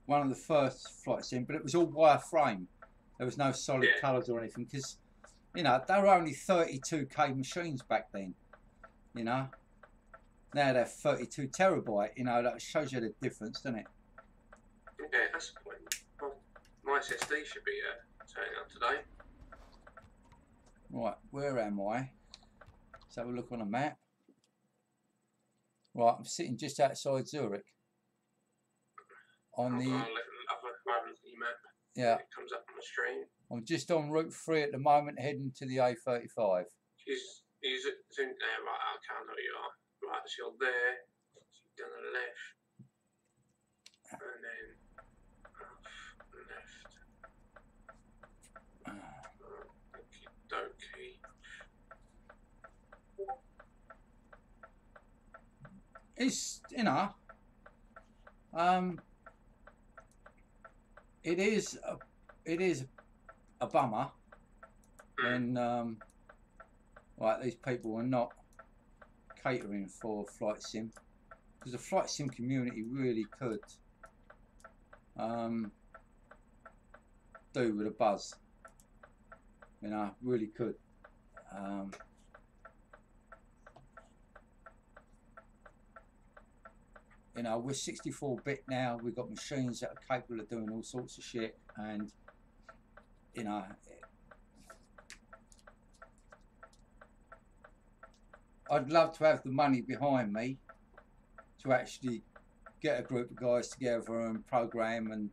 one of the first flight sim, but it was all wireframe. There was no solid colours or anything, because, you know, they were only 32K machines back then, you know. Now they're 32 terabyte, you know, that shows you the difference, doesn't it? Yeah, that's the point. Well, my SSD should be turning up today. Right, where am I? Let's have a look on a map. Right, I'm sitting just outside Zurich. On the... I'll have a look at your map. Yeah. It comes up on the screen. I'm just on Route 3 at the moment, heading to the A35. He's in there, right, I can't know where you are. Right, so you're there, so you're down the left, and then left. Okie dokie. It's, you know, it is a bummer when like these people are not catering for flight sim, because the flight sim community really could do with a buzz, you know, really could. You know, we're 64-bit now. We've got machines that are capable of doing all sorts of shit, and you know, I'd love to have the money behind me to actually get a group of guys together and program and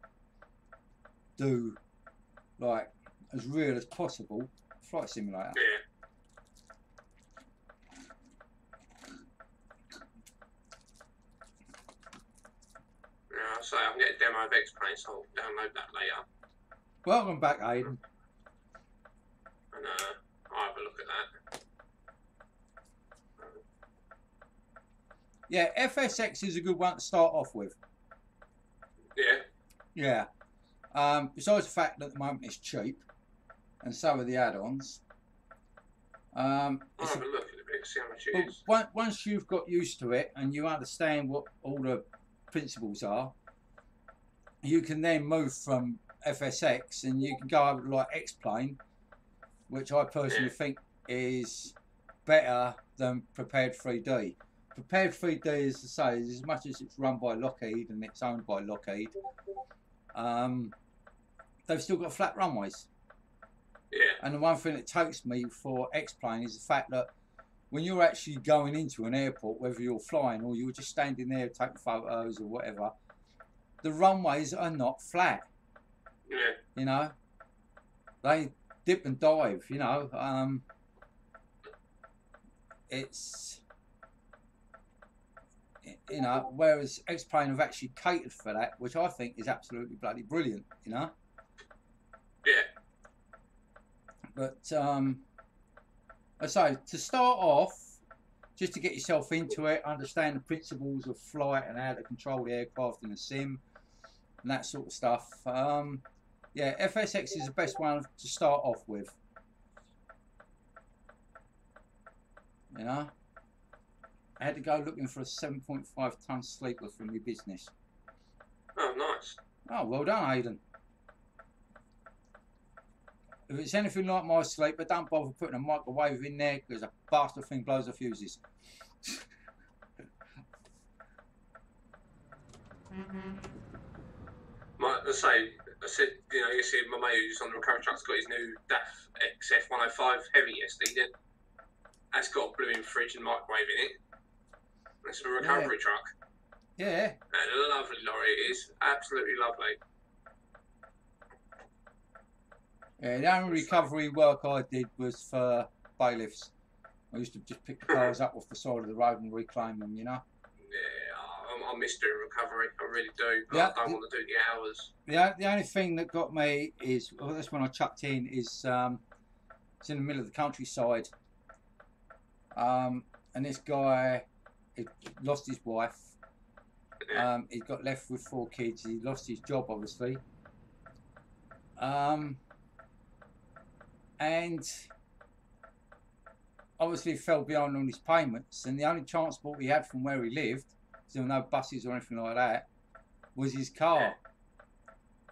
do like as real as possible flight simulator. Yeah. So I can get a demo of X-Plane, so I'll download that later. Welcome back, Aidan. And I'll have a look at that. Yeah, FSX is a good one to start off with. Yeah. Yeah. Besides the fact that at the moment it's cheap, and so are the add-ons. I'll have a look at it, see how much it is. Once you've got used to it and you understand what all the principles are, you can then move from FSX and you can go over to like X-Plane, which I personally think is better than Prepared 3D. Prepared 3D, as I say, as much as it's run by Lockheed and it's owned by Lockheed, they've still got flat runways. Yeah. And the one thing that takes me for X-Plane is the fact that when you're actually going into an airport, whether you're flying or you're just standing there taking photos or whatever, the runways are not flat. Yeah. You know, they dip and dive. You know, it's, you know, whereas X-Plane have actually catered for that, which I think is absolutely bloody brilliant. You know. Yeah. But I say, to start off, just to get yourself into it, understand the principles of flight and how to control the aircraft in a sim and that sort of stuff. Yeah, FSX is the best one to start off with. You know, I had to go looking for a 7.5-ton sleeper from your business. Oh, nice. Oh, well done, Aidan. If it's anything like my sleeper, don't bother putting a microwave in there because a bastard thing blows the fuses. I said, you know, you see my mate who's on the recovery truck's got his new DAF XF105 heavy yesterday. That's got a blue-in fridge and microwave in it. That's a recovery truck. Yeah. And a lovely lorry it is. Absolutely lovely. Yeah, the only recovery work I did was for bailiffs. I used to just pick the cars up off the side of the road and reclaim them, you know. Yeah, I miss doing recovery. I really do. But Yeah, I don't want to do the hours. the only thing that got me is, well, that's when I chucked in, is it's in the middle of the countryside. And this guy, he lost his wife. He got left with 4 kids. He lost his job, obviously. And obviously fell behind on his payments. And the only transport he had from where he lived, there were no buses or anything like that, was his car.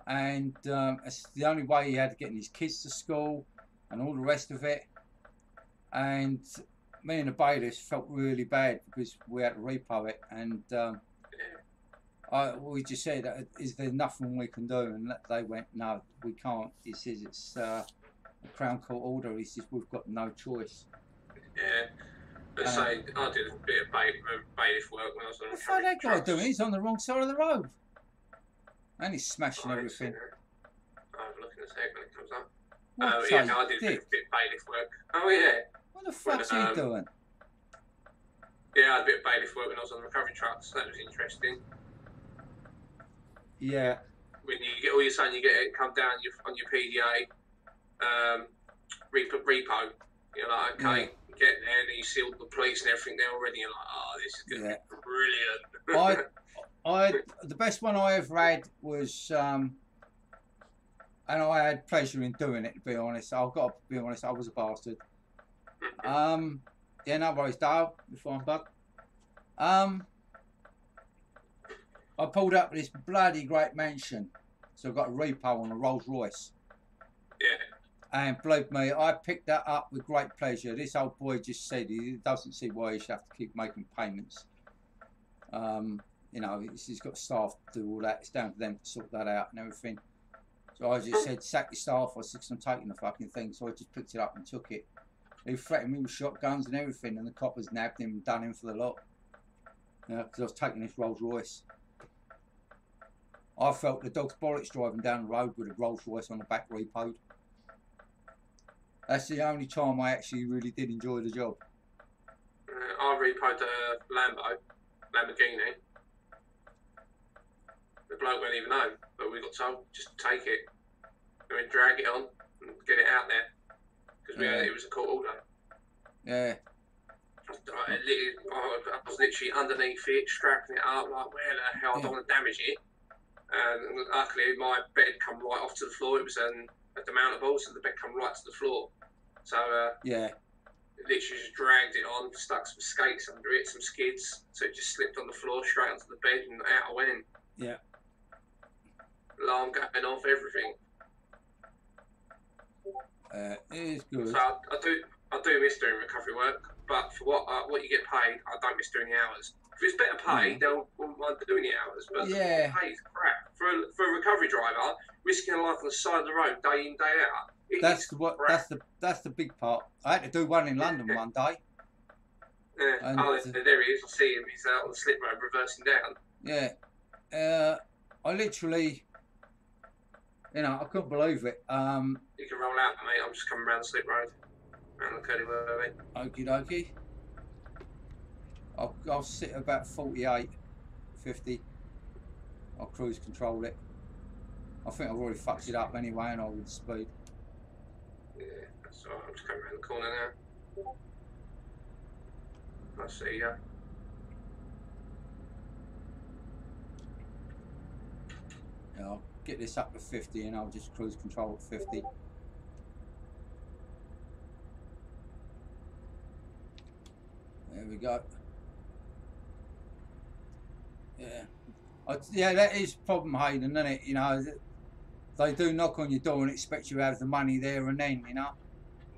And it's the only way he had to get his kids to school and all the rest of it. And me and the bailiffs felt really bad because we had to repo it. And we just said, is there nothing we can do? And they went, no, we can't. He says it's a Crown Court order. He says we've got no choice. Yeah. But say, I did a bit of bailiff work when I was on the What's that guy doing? He's on the wrong side of the road. And he's smashing everything. I'll have a look in a sec when it comes up. What I did a bit of bailiff work. Oh, yeah. What the fuck's he doing? Yeah, I had a bit of bailiff work when I was on the recovery trucks. That was interesting. Yeah. When you get all you're saying, you get it come down on your PDA, repo. You're like, okay, get there, and you see all the police and everything there already. You're like, oh, this is going to be brilliant. The best one I ever had was, and I had pleasure in doing it. To be honest, I've got to be honest, I was a bastard. Yeah, no worries, Dale. You're fine, bud. I pulled up this bloody great mansion, so I got a repo on a Rolls Royce. Yeah. And believe me, I picked that up with great pleasure. This old boy just said he doesn't see why he should have to keep making payments. You know, he's got staff to do all that. It's down to them to sort that out and everything. So I just said, sack your staff. I said, I'm taking the fucking thing. So I just picked it up and took it. He threatened me with shotguns and everything, and the coppers nabbed him and done him for the lot. You know, because I was taking this Rolls Royce. I felt the dog's bollocks driving down the road with a Rolls Royce on the back repoed. That's the only time I actually really did enjoy the job. I repoed a Lamborghini. The bloke won't even know, but we got told just to take it and then drag it on and get it out there because it was a court order. Yeah. I was literally underneath it, strapping it up like, where the hell, I don't want to damage it. And luckily, my bed come right off to the floor. It was a demountable, so the bed come right to the floor. So literally just dragged it on, stuck some skates under it, some skids, so it just slipped on the floor straight onto the bed and out I went. Yeah. Alarm going off, everything. It is good. So I do miss doing recovery work, but for what you get paid, I don't miss doing the hours. If it's better paid, then I wouldn't mind doing the hours. But the pay is crap. For a recovery driver, risking a life on the side of the road day in, day out. That's the big part. I had to do one in London one day. Yeah. And, there he is. I see him. He's out on the slip road reversing down. Yeah. I literally, I couldn't believe it. You can roll out, mate. I'm just coming around the slip road. Around the curly way. Okie dokie. I'll sit about 48, 50. I'll cruise control it. I think I've already fucked it up anyway, and I would speed. Yeah, that's alright. I'm just coming around the corner now. I see ya. Yeah, I'll get this up to 50, and I'll just cruise control at 50. There we go. Yeah, that is a problem, Hayden, isn't it? You know, they do knock on your door and expect you to have the money there and then, you know?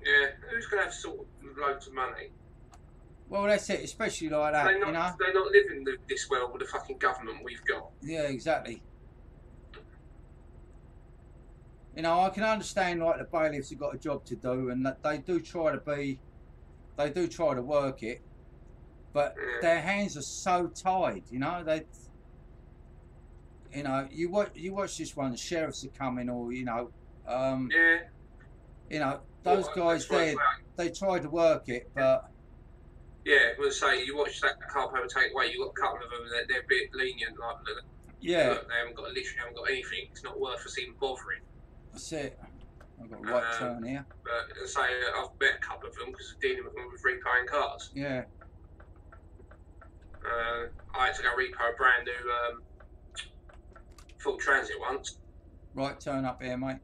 Yeah, who's going to have sort of loads of money? Well, that's it, especially like that, you know? They're not living this well with the fucking government we've got. Yeah, exactly. You know, I can understand, like, the bailiffs have got a job to do and that they do try to work it, but their hands are so tied, you know? You watch this one, the sheriffs are coming, or those guys there, they try to work it, but Yeah, I was say you watch that car payment take away. You got a couple of them that they're a bit lenient, like Yeah. look, they literally haven't got anything. It's not worth us even bothering. That's it. I've got a right turn here. But as I say, I've met a couple of them because I'm dealing with them with repaying cars. Yeah. I had to go repo a brand new full transit once. Right turn up here, mate.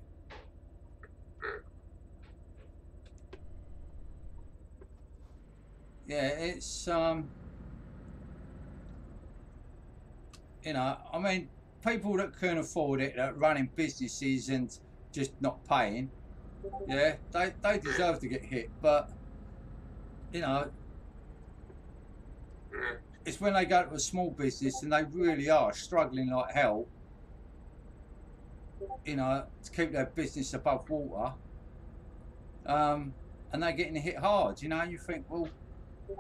Yeah, it's you know, I mean, people that can afford it, that are running businesses and just not paying, yeah, they deserve to get hit. But you know, it's when they go to a small business and they really are struggling like hell, you know, to keep their business above water, and they're getting hit hard. You know, and you think, well,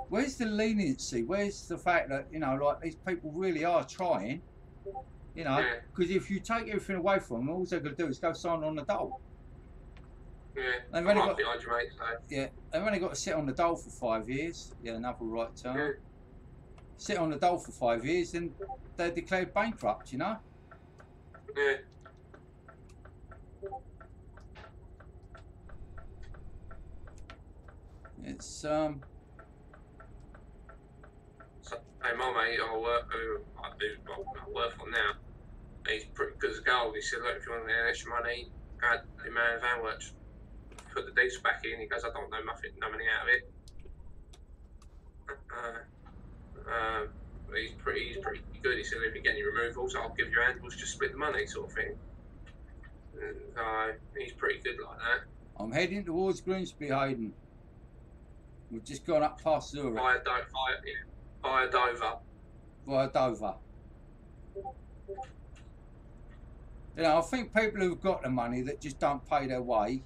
where's the leniency? Where's the fact that, you know, like, these people really are trying, you know, because if you take everything away from them, all they're going to do is go sign on the dole. Yeah, they've only got, behind you, mate, so. Yeah, they've only got to sit on the dole for 5 years. Yeah, another right turn. Yeah. Sit on the dole for 5 years and they're declared bankrupt, you know? Yeah. It's So, hey, my mate, I work for now. He's pretty good as gold. He said, look, if you want any extra money, go out to the man van works. Put the diesel back in. He goes, I don't know nothing, no money out of it. He's pretty good. He said, if you get any removals, I'll give you handles, just split the money, sort of thing. He's pretty good like that. I'm heading towards Grimsby, Hayden. We've just gone up past Zurich. Via Dover. Via Dover. You know, I think people who've got the money that just don't pay their way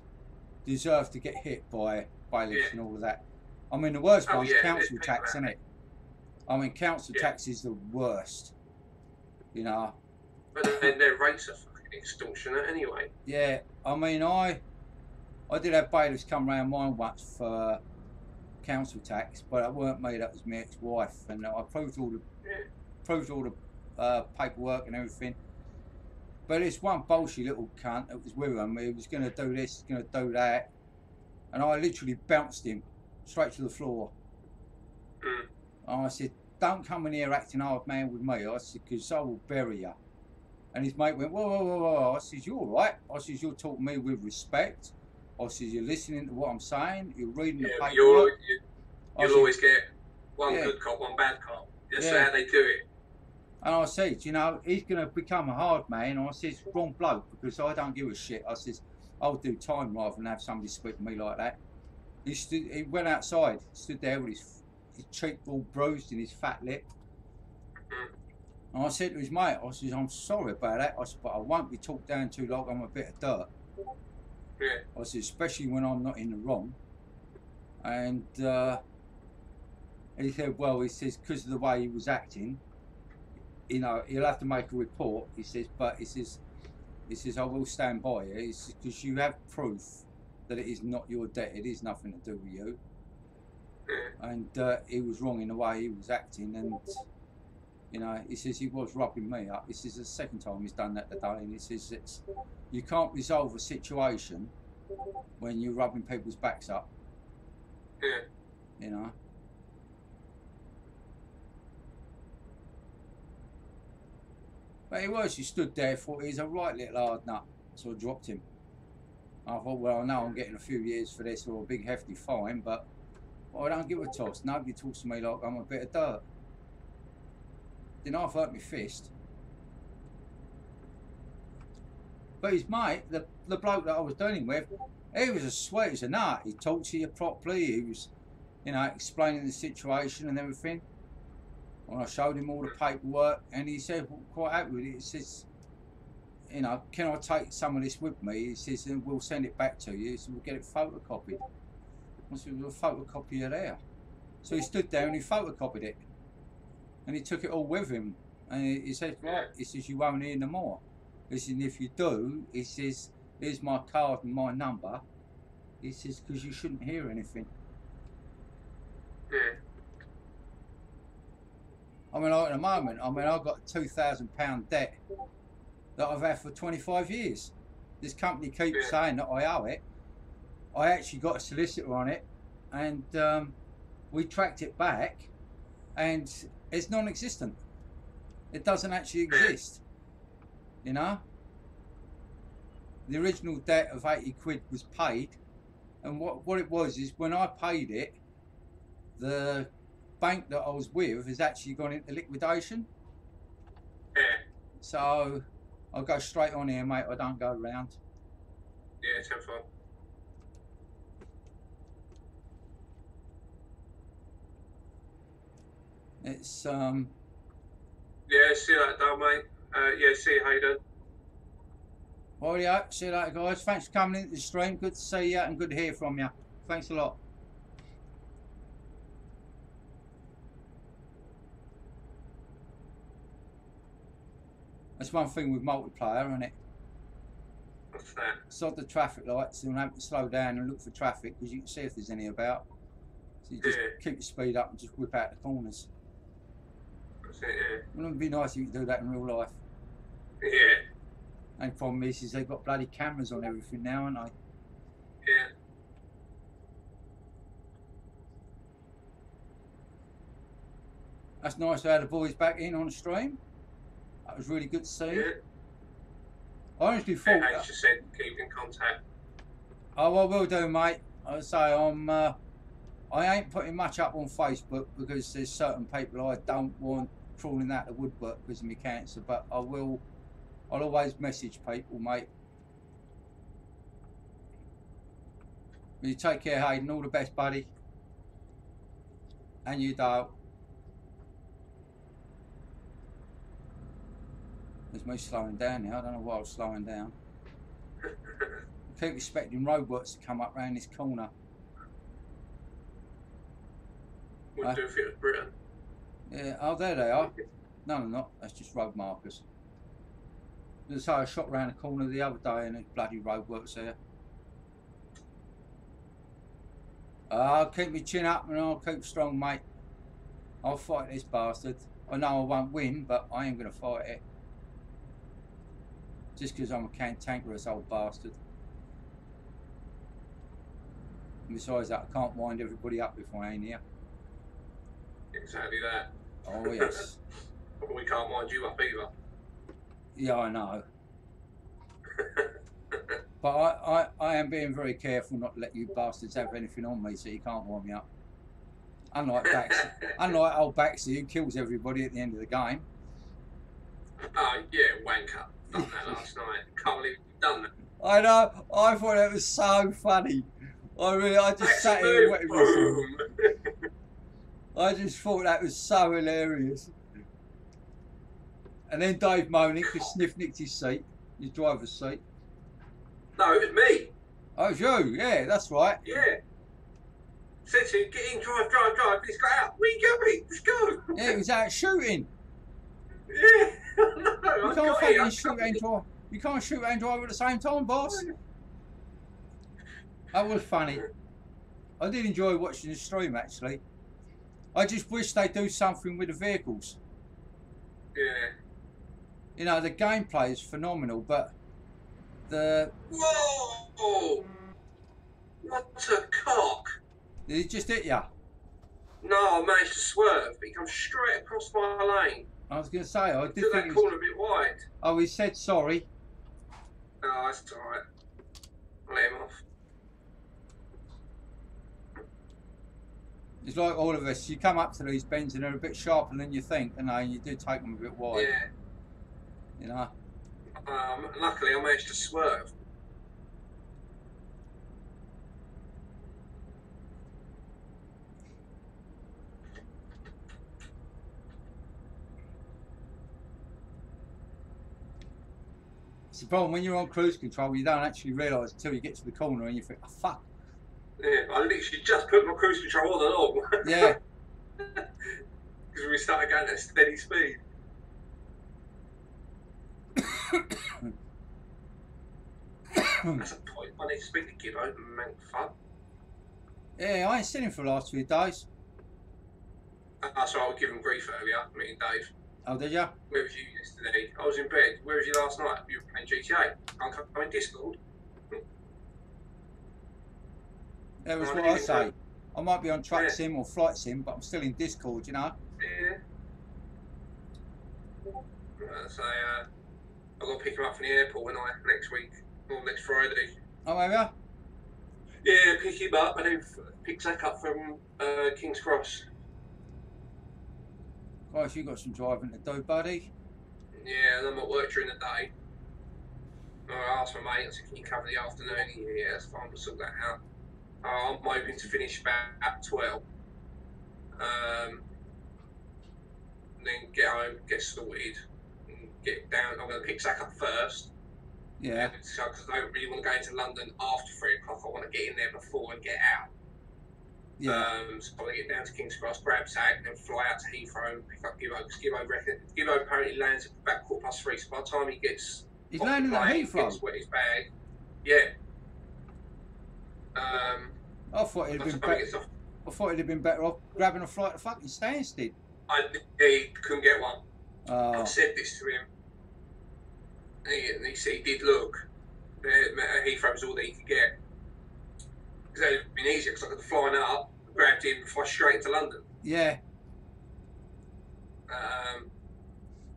deserve to get hit by bailiffs and all of that. I mean, the worst one's council tax, isn't it? I mean, council tax is the worst. You know. But their rates are fucking extortionate anyway. Yeah, I mean, I did have bailiffs come round mine once for council tax, but it weren't me. That was my ex-wife, and I proved all the paperwork and everything. But this one bullshit little cunt that was with him, he was going to do this, going to do that, and I literally bounced him straight to the floor. And I said, don't come in here acting hard man with me. I said, because I will bury you. And his mate went, whoa, whoa, whoa, whoa. I said, you're all right. I said, you're talking to me with respect. I said, you're listening to what I'm saying. You're reading the paperwork. You'll always get one good cop, one bad cop. That's how they do it. And I said, you know, he's going to become a hard man. And I said, wrong bloke, because I don't give a shit. I said, I'll do time rather than have somebody speak to me like that. He went outside, stood there with his cheek all bruised and his fat lip. And I said to his mate, I said, I'm sorry about that. I said, but I won't be talked down to like I'm a bit of dirt. I said, especially when I'm not in the wrong. And he said, well, he says, because of the way he was acting, you know, he'll have to make a report. He says, but he says, I will stand by you. He says, because you have proof that it is not your debt. It is nothing to do with you. And he was wrong in the way he was acting, and you know, he says he was rubbing me up. He says the second time he's done that today, and he says you can't resolve a situation when you're rubbing people's backs up. You know. But he stood there, thought he's a right little hard nut, so I dropped him. I thought, well, I know I'm getting a few years for this or a big hefty fine, but I don't give a toss. Nobody talks to me like I'm a bit of dirt. Then I've hurt my fist. But his mate, the bloke that I was dealing with, he was as sweet as a nut. He talked to you properly. He was, you know, explaining the situation and everything. And I showed him all the paperwork, and he said, well, quite happy with it. He says, you know, can I take some of this with me? He says, and we'll send it back to you. He said, we'll get it photocopied. I said, we'll photocopy it there. So he stood there and he photocopied it. And he took it all with him. And he said, right, he says, you won't hear no more. He said, if you do, he says, here's my card and my number. He says, because you shouldn't hear anything. I mean, like at the moment, I mean, I've got a £2,000 debt that I've had for 25 years. This company keeps saying that I owe it. I actually got a solicitor on it, and we tracked it back, and it's non-existent. It doesn't actually exist. You know? The original debt of 80 quid was paid, and what it was is when I paid it, the bank that I was with has actually gone into liquidation. Yeah. So I'll go straight on here, mate. I don't go round. Yeah, 10-4. It's Yeah, see you later, Dale, mate. Yeah, see you, Hayden. well, yeah, see you later, guys. Thanks for coming into the stream. Good to see you and good to hear from you. Thanks a lot. That's one thing with multiplayer, isn't it? What's that? Sod the traffic lights and have to slow down and look for traffic because you can see if there's any about. So you just keep your speed up and just whip out the corners. That's it, yeah. Wouldn't it be nice if you could do that in real life? Yeah. And the problem is they've got bloody cameras on everything now, haven't they? Yeah. That's nice to have the boys back in on the stream. That was really good to see. Yeah. I honestly thought. Yeah, just said keep in contact. Oh, I will do, mate. I say I ain't putting much up on Facebook because there's certain people I don't want crawling out the woodwork because of my cancer. But I'll always message people, mate. You take care, Hayden. All the best, buddy. And you, Dale. There's me slowing down now. I don't know why I was slowing down. I keep expecting roadworks to come up round this corner. Wouldn't do if it was Britain. Yeah, oh, there they are. No, they're not. That's just road markers. As I say, I shot round the corner the other day and there's bloody roadworks there. I'll keep my chin up and I'll keep strong, mate. I'll fight this bastard. I know I won't win, but I am going to fight it. Just because I'm a cantankerous old bastard. And besides that, I can't wind everybody up if I ain't here. Exactly that. Oh, yes. We can't wind you up either. Yeah, I know. But I am being very careful not to let you bastards have anything on me so you can't wind me up. Unlike old Baxter who kills everybody at the end of the game. Oh, yeah, wanker. Done that last night. Can't believe you've done that. I know. I thought that was so funny. I just sat here and wetted myself. I just thought that was so hilarious. And then Dave moaning because Sniff nicked his seat, his driver's seat. No, it was me. Oh, it was you. Yeah, that's right. Yeah. Said to him, get in, drive. Let's go out. Where you going? Let's go. Yeah, he was out shooting. Yeah. No, You can't fucking shoot and drive. You can't shoot and drive at the same time, boss. That was funny. I did enjoy watching the stream, actually. I just wish they'd do something with the vehicles. Yeah. You know, the gameplay is phenomenal, but the... Whoa! What a cock! Did he just hit you? No, I managed to swerve, but he comes straight across my lane. I was going to say, I did Took think that it corner was... a bit wide. Oh, he said sorry. No, that's alright. I'll let him off. It's like all of us. You come up to these bends and they're a bit sharper than you think, and you do take them a bit wide. Yeah. You know? Luckily, I managed to swerve. It's the problem when you're on cruise control, you don't actually realise until you get to the corner and you think, oh, fuck. Yeah, I literally just put my cruise control on and on. Yeah. Because we started going at steady speed. That's a point. I need to speak to Gibbo and make fun. Yeah, I ain't seen him for the last few days. That's right, I was giving grief earlier, me and Dave. Oh, did you? Where was you yesterday? I was in bed. Where was you last night? You were playing GTA. Can't come in Discord. That was what I say. I might be on Truck Sim or Flight Sim, but I'm still in Discord, you know? Yeah. So, I've got to pick him up from the airport next week, or next Friday. Oh, have you? Yeah, pick him up and then pick Zach up from King's Cross. Gosh, you got some driving to do, buddy. Yeah, and I'm at work during the day. I asked my mate, I said, can you cover the afternoon? Yeah, that's fine, we'll sort that out. I'm hoping to finish about 12. And then get home, get sorted, and get down. I'm going to pick Zach up first. Yeah. Because I don't really want to go into London after 3 o'clock. I want to get in there before and get out. Yeah. So I'm going to get down to King's Cross, grab Zach, then fly out to Heathrow and pick up Gibbo. Because Gibbo apparently lands at about 3:15. So by the time he gets He's landing at Heathrow? Gets his bag. Yeah. I thought it'd been better. I thought it'd have been better off grabbing a flight to fucking Stansted. He couldn't get one. Oh. I said this to him. He said he did look. Heathrow was all that he could get. Because that would have been easier because I could have flown up, grabbed him, and fly straight into London. Yeah.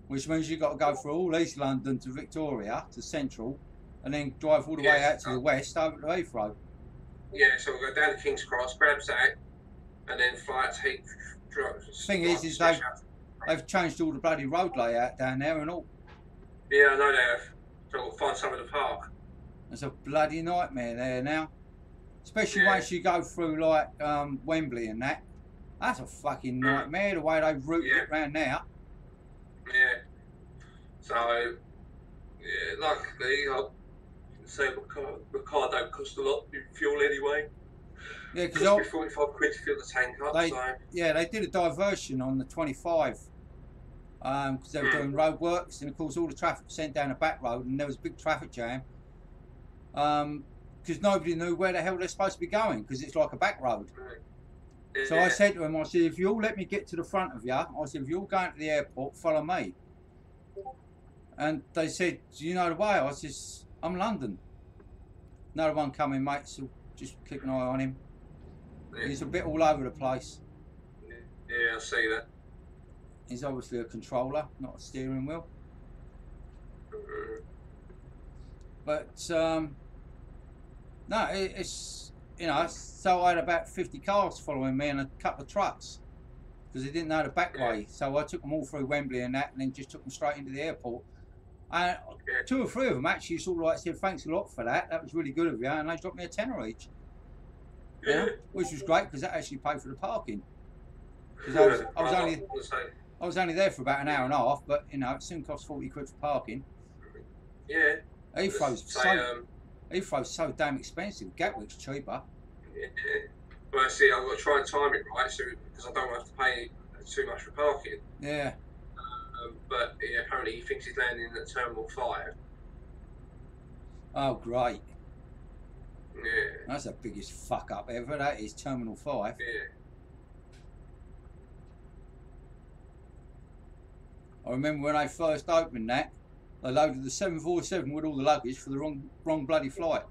Which means you've got to go through all East London to Victoria, to Central, and then drive all the way out to the west over to Heathrow. Yeah, so we'll go down to King's Cross, grab Zach, and then fly out to Heathrow. Thing is they've changed all the bloody road layout down there and all. Yeah, I know they have. So we'll find some in the park. It's a bloody nightmare there now. Especially once you go through like Wembley and that. That's a fucking nightmare, the way they've routed it round now. Yeah. So, yeah, luckily, I'll say my car don't cost a lot in fuel anyway. Yeah, because it cost me 45 quid to fill the tank up. Yeah, they did a diversion on the 25 because they were doing road works, and of course all the traffic was sent down a back road, and there was a big traffic jam because nobody knew where the hell they're supposed to be going because it's like a back road. Yeah. So I said to him, I said, if you all let me get to the front of you, I said, if you're going to the airport, follow me. And they said, do you know the way? I said, I'm London. Another one coming, mate, so just keep an eye on him. Yeah. He's a bit all over the place. Yeah, I see that. He's obviously a controller, not a steering wheel. But, no, it's, you know, so I had about 50 cars following me and a couple of trucks because they didn't know the back way. So I took them all through Wembley and that, and then just took them straight into the airport. And 2 or 3 of them actually sort of like said, thanks a lot for that. That was really good of you. And they dropped me a tenner each. You know, which was great because that actually paid for the parking. Because I was only there for about an hour and a half, but you know, it soon cost 40 quid for parking. Yeah. Heathrow's so damn expensive. Gatwick's cheaper. Yeah. Well, see, I've got to try and time it right, so because I don't have to pay too much for parking. Yeah. But yeah, apparently he thinks he's landing at Terminal 5. Oh, great. Yeah. That's the biggest fuck up ever, that is, Terminal 5. Yeah. I remember when I first opened that, they loaded the 747 with all the luggage for the wrong bloody flight.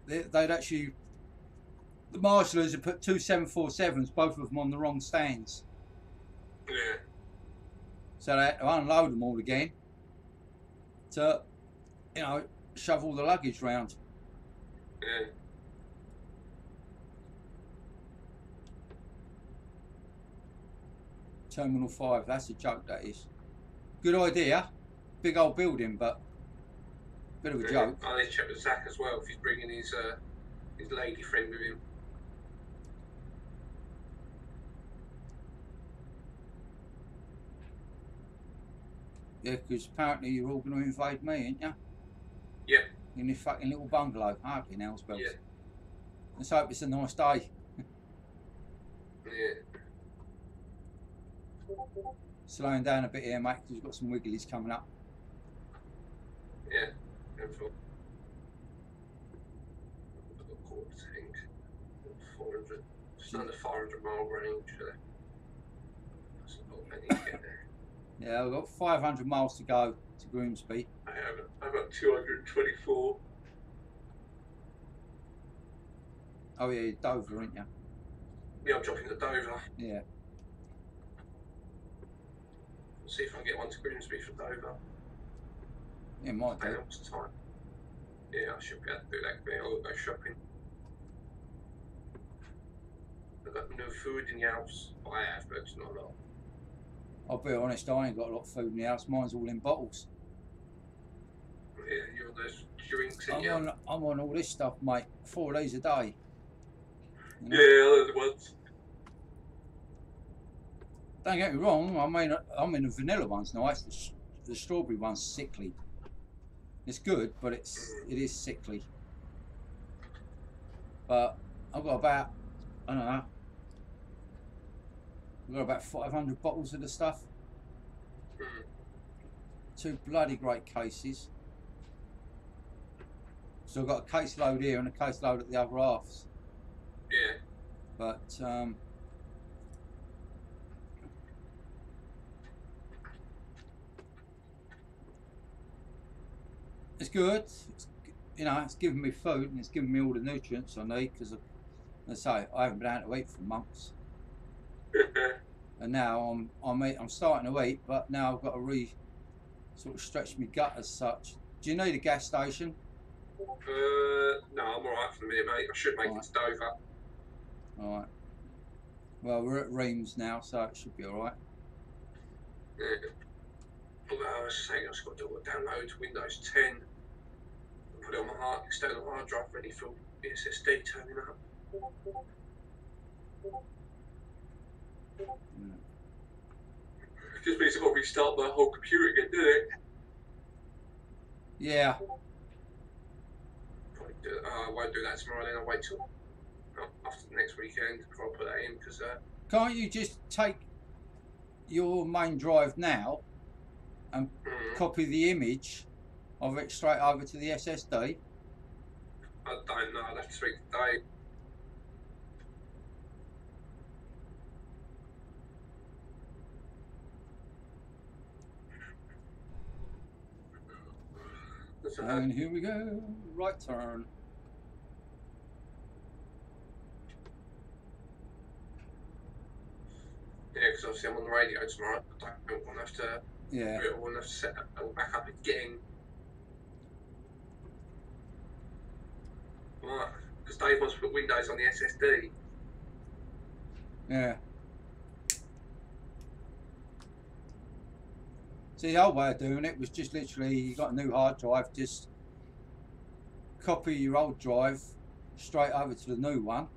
They'd actually, the marshallers had put 2 747s, both of them on the wrong stands. Yeah. So they had to unload them all again to, you know, shove all the luggage round. Yeah. Terminal 5, that's a joke, that is. Good idea. Big old building, but bit of a joke. I need to check with Zach as well if he's bringing his lady friend with him. Yeah, because apparently you're all going to invade me, ain't you? Yeah. In this fucking little bungalow. Fucking hell, spells. Yeah. Let's hope it's a nice day. Yeah. Slowing down a bit here, mate, because we've got some wigglies coming up. Yeah, careful. I've got a quarter tank, 400 It's under 500-mile range. That's a lot of money to get there. Yeah, I've got 500 miles to go to Grimsby. I've got 224. Oh yeah, Dover, aren't you? Yeah, I'm dropping to Dover. Yeah. We'll see if I can get one to Grimsby from Dover. Yeah, might do. Time. Yeah, I should be able to do that. I'll go shopping. I've got no food in the house. I have, but it's not a lot. I'll be honest, I ain't got a lot of food in the house. Mine's all in bottles. Yeah, you're those drinks in I'm on all this stuff, mate. 4 days a day. You know? Yeah, those ones. Don't get me wrong. I'm in the vanilla ones now. The strawberry one's sickly. It's good, but it is sickly. But I've got about, I don't know, I've got about 500 bottles of the stuff. 2 bloody great cases. So I've got a case load here and a case load at the other halves. Yeah. But it's good. You know, it's giving me food and it's giving me all the nutrients I need, because, as I say, I haven't been able to eat for months. And now I'm starting to eat, but now I've got to sort of stretch my gut as such. Do you need a gas station? No, I'm alright for the minute, mate. I should make it to Dover. Alright. Well, we're at Reims now, so it should be alright. Yeah. Although I was saying I've just got to download Windows 10 and put it on my external hard drive ready for SSD turning up. It just means I've got to restart my whole computer again, doesn't it? Yeah. I won't do that tomorrow, then I'll wait till after the next weekend before I put that in, because... Can't you just take your main drive now and copy the image of it straight over to the SSD? I don't know, I'll have to speak to Dave. And here we go, right turn. Yeah, because obviously I'm on the radio tomorrow. I don't want to have to. Yeah. I want to set it all back up again. Right, because Dave wants to put Windows on the SSD. Yeah. See, the old way of doing it was just literally, you got a new hard drive, just copy your old drive straight over to the new one,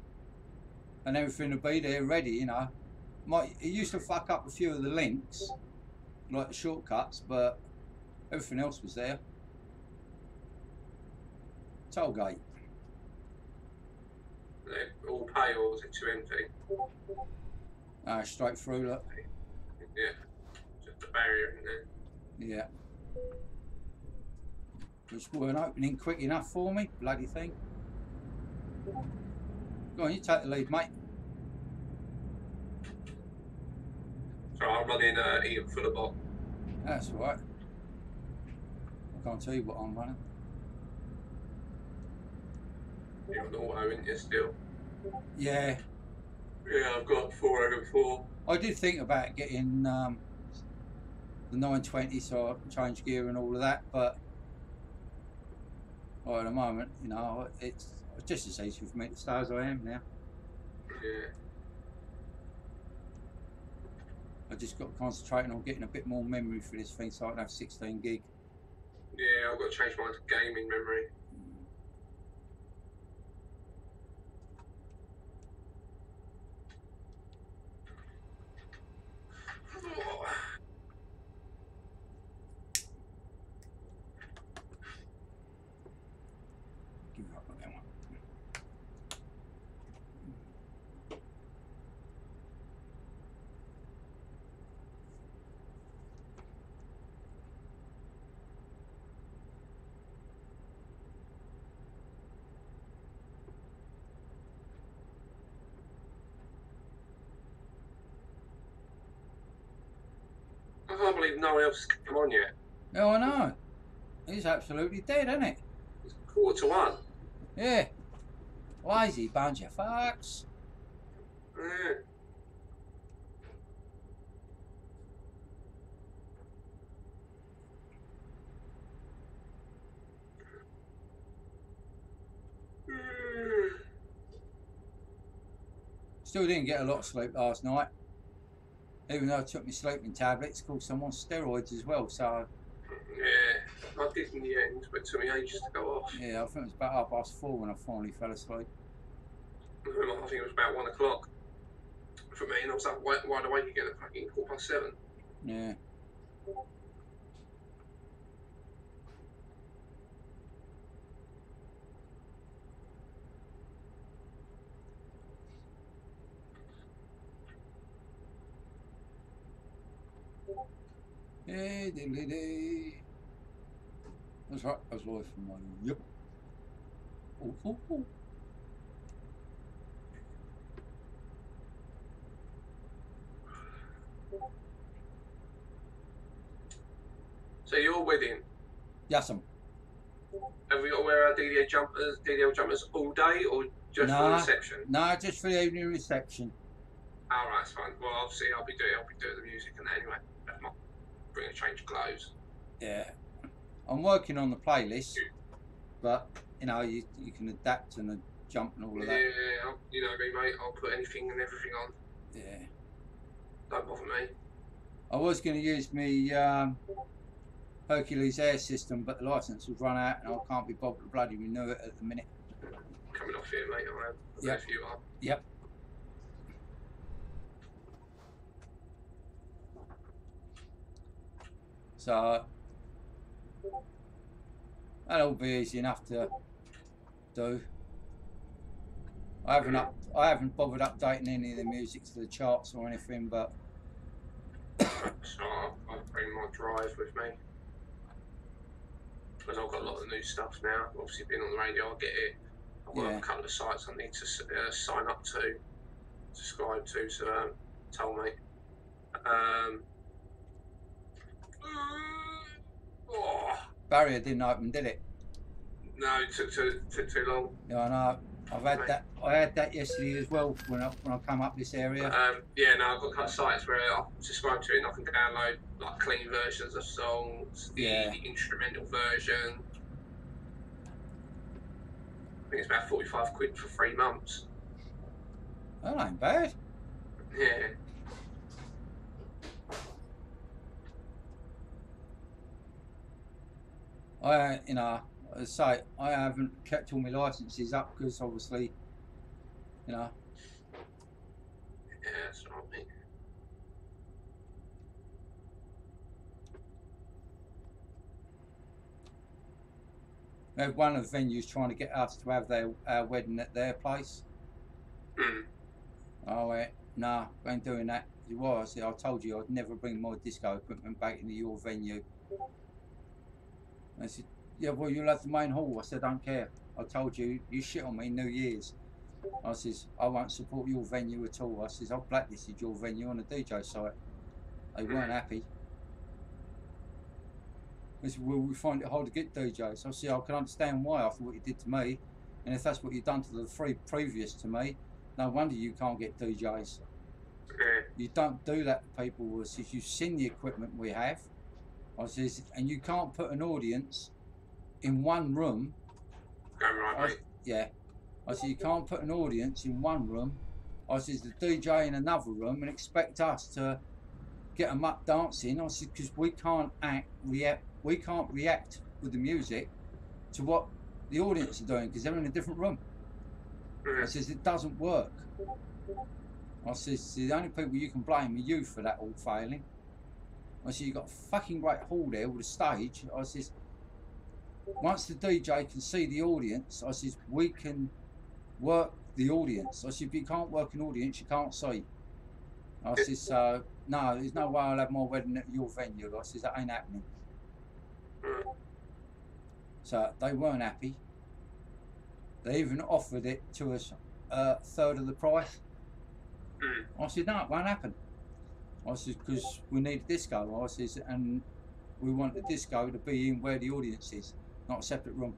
and everything will be there ready, you know. It used to fuck up a few of the links, like the shortcuts, but everything else was there. Tollgate. They all pay, or was it too empty? Straight through, look. Yeah, just a barrier in there. Yeah. Which weren't opening quick enough for me, bloody thing. Go on, you take the lead, mate. So I'm running Ian Fullerbot. That's all right. I can't tell you what I'm running. You're on auto, isn't you, still? Yeah. Yeah, I've got 404. I did think about getting the 920, so I can change gear and all of that, but at the moment, you know, it's just as easy for me to stay as I am now. Yeah. I just got to concentrate on getting a bit more memory for this thing, so I can have 16 gig. Yeah, I've got to change mine to gaming memory. Give up on that one. can't believe no one else has come on yet. Yeah, I know. He's absolutely dead, isn't it? It's 1:45. Yeah. Lazy bunch of fucks. Yeah. Still didn't get a lot of sleep last night. Even though I took my sleeping tablets, of course I'm on steroids as well, so... Yeah, I did in the end, but it took me ages to go off. Yeah, I think it was about 4:30 when I finally fell asleep. I think it was about 1 o'clock for me, and I was up wide awake again at fucking 7:15. Yeah. Hey, diddly dee. That's right, that's live from my... Yep. Oh, oh, oh. So your wedding, Yes, have we got to wear our DDL jumpers all day, or just for the reception? Nah, just for the evening reception. Oh, right, that's fine. Well, obviously I'll be doing the music and that anyway. That's not bring a change of clothes. Yeah. I'm working on the playlist, but you know, you can adapt and jump and all of that. Yeah, you know me, mate. I'll put anything and everything on. Yeah. Don't bother me. I was going to use my Hercules Air system, but the license was run out, and I can't be bothered to bloody renew it at the minute. Coming off here, mate. I am. Yep. If you are. Yep. So that'll be easy enough to do. I haven't bothered updating any of the music to the charts or anything, but So I'll bring my drive with me, because I've got a lot of new stuff now. Obviously, being on the radio, I'll get it. I've got a couple of sites I need to sign up to, subscribe to, so told me. Barrier didn't open, did it? No, it took too long. Yeah, I know. I've had that. I had that yesterday as well when I come up this area. Yeah, no, I've got a couple of sites where I subscribe to it and I can download like clean versions of songs, the instrumental version. I think it's about 45 quid for 3 months. That ain't bad. Yeah. You know, as I say, I haven't kept all my licenses up because obviously, you know. Yeah, that's right, mate. We had one of the venues trying to get us to have our wedding at their place. I went, nah, I ain't doing that. He was. I said, I told you I'd never bring my disco equipment back into your venue. And I said, yeah, well, you'll have the main hall. I said, I don't care. I told you, you shit on me New Year's. I says, I won't support your venue at all. I says, I've blacklisted your venue on the DJ site. They weren't happy. They said, well, we find it hard to get DJs. I said, I can understand why after what you did to me. And if that's what you've done to the 3 previous to me, no wonder you can't get DJs. You don't do that to people. I says, you've seen the equipment we have. I says, and you can't put an audience in one room. Right, mate. Yeah. I said, you can't put an audience in one room. I says, the DJ in another room and expect us to get them up dancing. I said, because we can't we can't react with the music to what the audience are doing because they're in a different room. I says, it doesn't work. I says, the only people you can blame are you for that all failing. I said, you've got a fucking great hall there with a stage. I says, once the DJ can see the audience, I says, we can work the audience. I said, if you can't work an audience, you can't see. I says, no, there's no way I'll have my wedding at your venue. I says, that ain't happening. So they weren't happy. They even offered it to us 1/3 of the price. I said, no, it won't happen. I said, because we need a disco. I says, and we want the disco to be in where the audience is, not a separate room.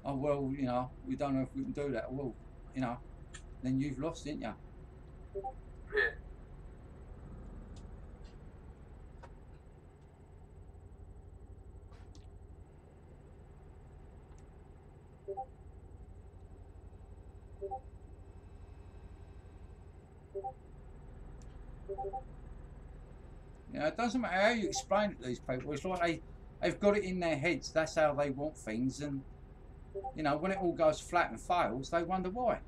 Oh, well, you know, we don't know if we can do that. Well, you know, then you've lost, didn't you? Yeah. You know, it doesn't matter how you explain it to these people. It's like they've got it in their heads. That's how they want things. And, you know, when it all goes flat and fails, they wonder why.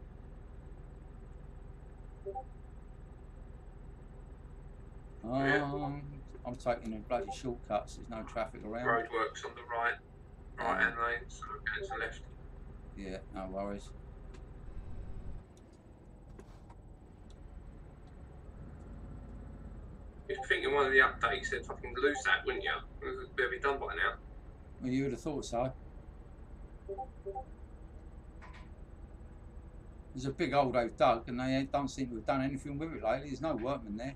I'm taking the bloody shortcuts. There's no traffic around. Roadworks on the right hand lane, so I'm going to the left. Yeah, no worries. You'd think in one of the updates they'd fucking lose that, wouldn't you? They'll be done by now. Well, you would have thought so. There's a big hole they've dug, and they don't seem to have done anything with it lately. There's no workmen there.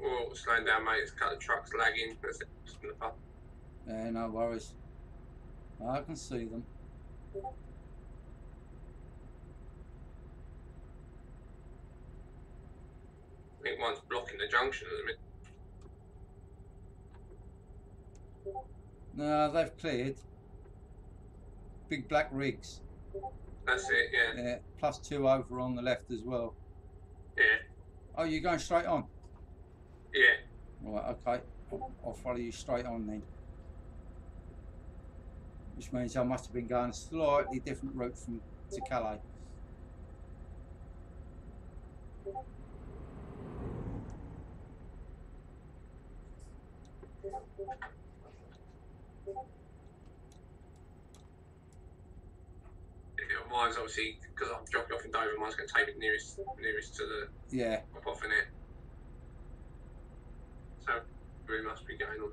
Oh, slowing down, mate. It's a couple of trucks lagging. That's it. Just in the pub. Yeah, no worries. I can see them. I think one's blocking the junction at the minute. No, they've cleared. Big black rigs. That's it, yeah. Yeah, plus 2 over on the left as well. Yeah. Oh, you're going straight on? Yeah. Right, okay. I'll follow you straight on then. Which means I must have been going a slightly different route to Calais. Mine's obviously, because I'm dropping off in Dover, mine's going to take it nearest to the pop off in it. So we must be going on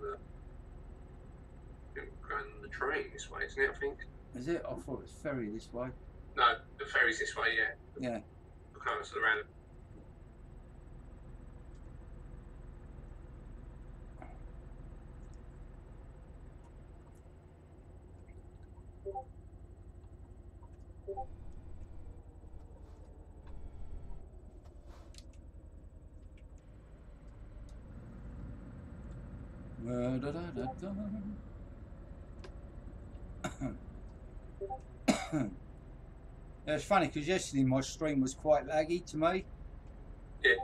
the train this way, isn't it? I think. Is it? I thought it was ferry this way. No, the ferry's this way. Yeah. Yeah. Okay, so around. It's funny because yesterday my stream was quite laggy to me. Yeah.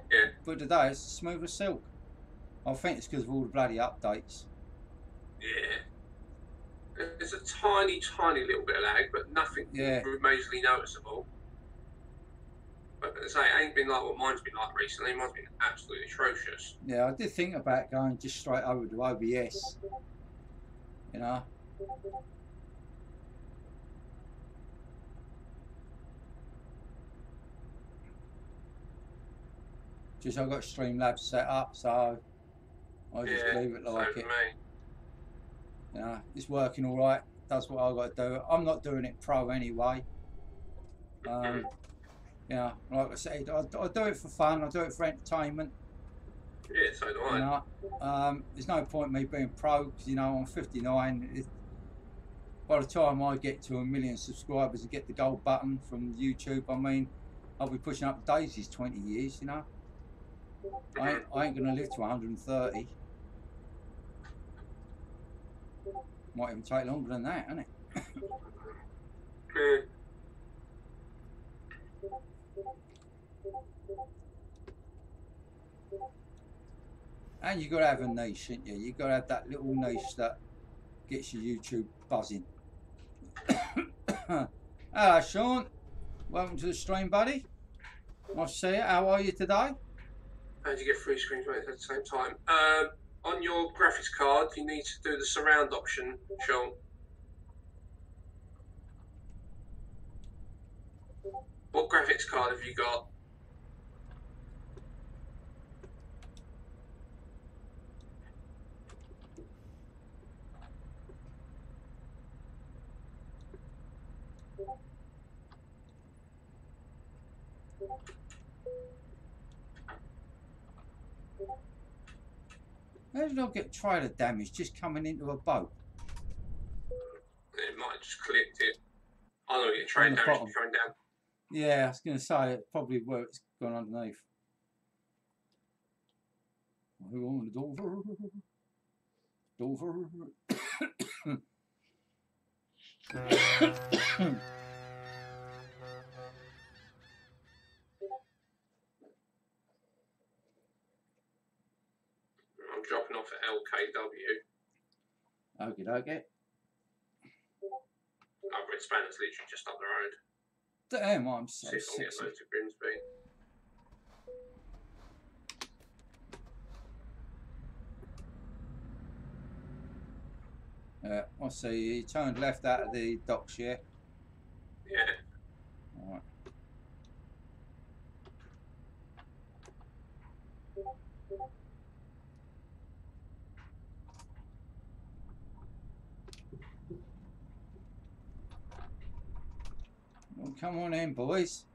But today it's smooth as silk. I think it's because of all the bloody updates. Yeah. There's a tiny little bit of lag, but nothing majorly noticeable. But as I say, it ain't been like what mine's been like recently. Mine's been absolutely atrocious. Yeah, I did think about going just straight over to OBS. You know. Just I've got Streamlabs set up, so I'll just leave it like it. You know, it's working all right. That's what I've got to do. I'm not doing it pro anyway. You know, like I said, I do it for fun. I do it for entertainment. Yeah, so do I. You know, there's no point me being pro because, you know, I'm 59. By the time I get to 1 million subscribers and get the gold button from YouTube, I mean, I'll be pushing up daisies 20 years, you know. I ain't going to live to 130. Might even take longer than that, isn't it? And you've got to have a niche, ain't you? You've got to have that little niche that gets your YouTube buzzing. Hello, Sean. Welcome to the stream, buddy. Nice to see you. How are you today? How do you get 3 screens at the same time? On your graphics card, you need to do the surround option, Sean. index card have you got? How did I get trailer damage just coming into a boat? It might have just clicked it. I know you get trade damage coming down. Yeah, I was going to say it probably where it's gone underneath. Who on the Dover? Dover. I'm dropping off at LKW. Okay, okay. Over at Spanner's literally just up the road. Damn, I'm so see if I can get loads of Grimsby. I see. You turned left out of the docks, yeah? Yeah. Alright. Well, come on in, boys.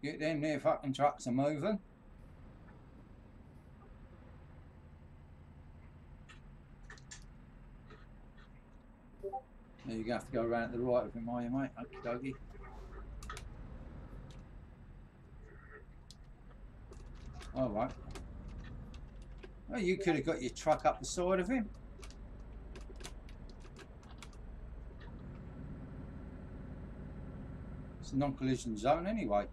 Get them there fucking trucks a moving. Now you're going to have to go around to the right with him, are you, mate? Okie dokie. Alright. Well, you could have got your truck up the side of him. It's a non-collision zone anyway.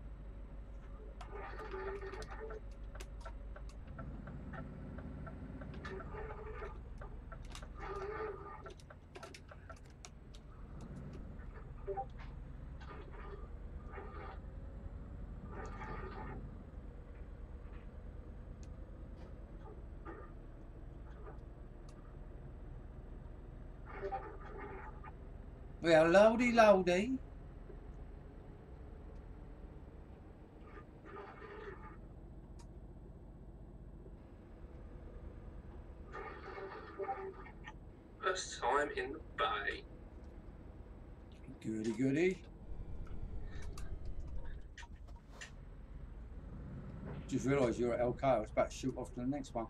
Well, loady, loady. First time in the bay. Goody, goody. Just realised you're at LK. I was about to shoot off to the next one.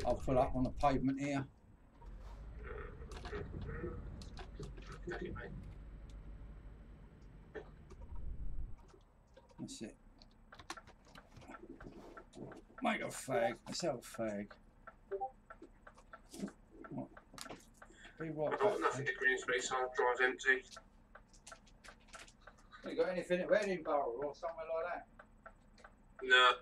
I'll pull up on the pavement here. That's it. Make a fag. Myself fag. What? Be right I've got nothing to Grimsby, so I'll drive empty. You got anything at Edinburgh or somewhere like that? No.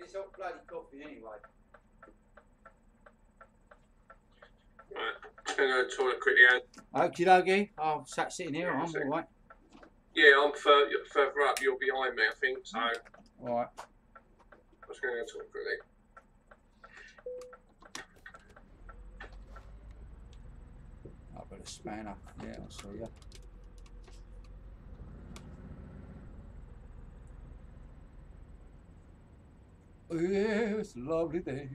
It's all bloody coffee anyway. Right, just going to go to the toilet quickly, Anne. Okie dokie. I'm sat sitting here, I'm alright. Yeah, I'm further up, you're behind me, I think, so. Alright. I'm just going to go to the toilet quickly. I've got a spanner. Yeah, I'll see ya. Oh, yeah, it's a lovely day.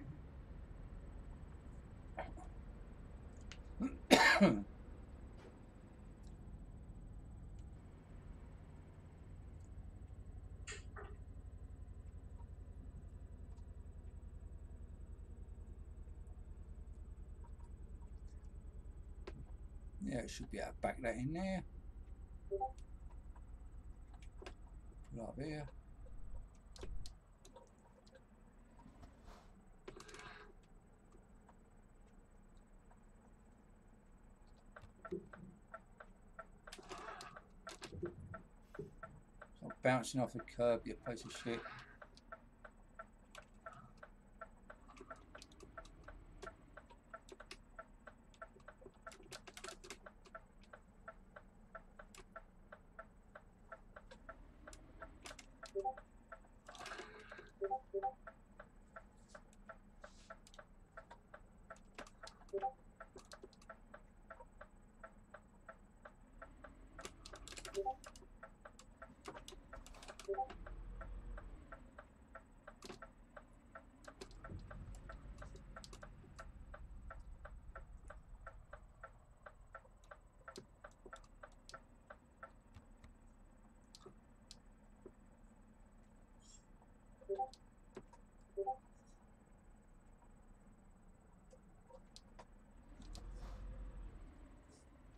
Yeah, it should be able to back that in there. Put it up here. Stop bouncing off the curb, you piece of shit.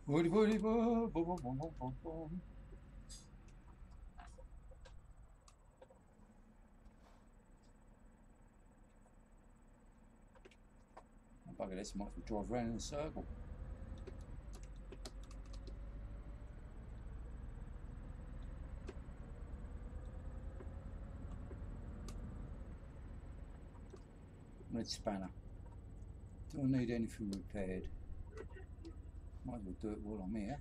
Woody, woody, boom, boom, boom, boom, boom, boom. Bugger this, might as well drive around in a circle. Red spanner. Do I need anything repaired? Might as well do it while I'm here.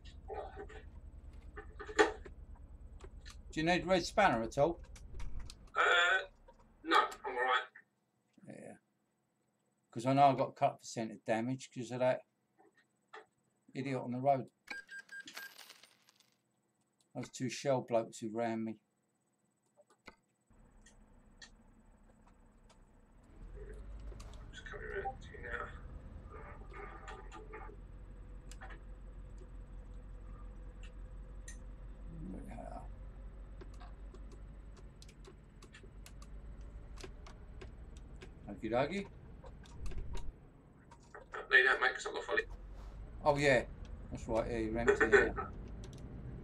Do you need red spanner at all? No, I'm alright. Yeah. Because I know I got a couple % of damage because of that idiot on the road. Those two shell blokes who ran me. Just coming around to you now. Okie dokie. No, you don't, mate, because I've got fully. Oh yeah, that's right. Yeah, you're empty. Yeah.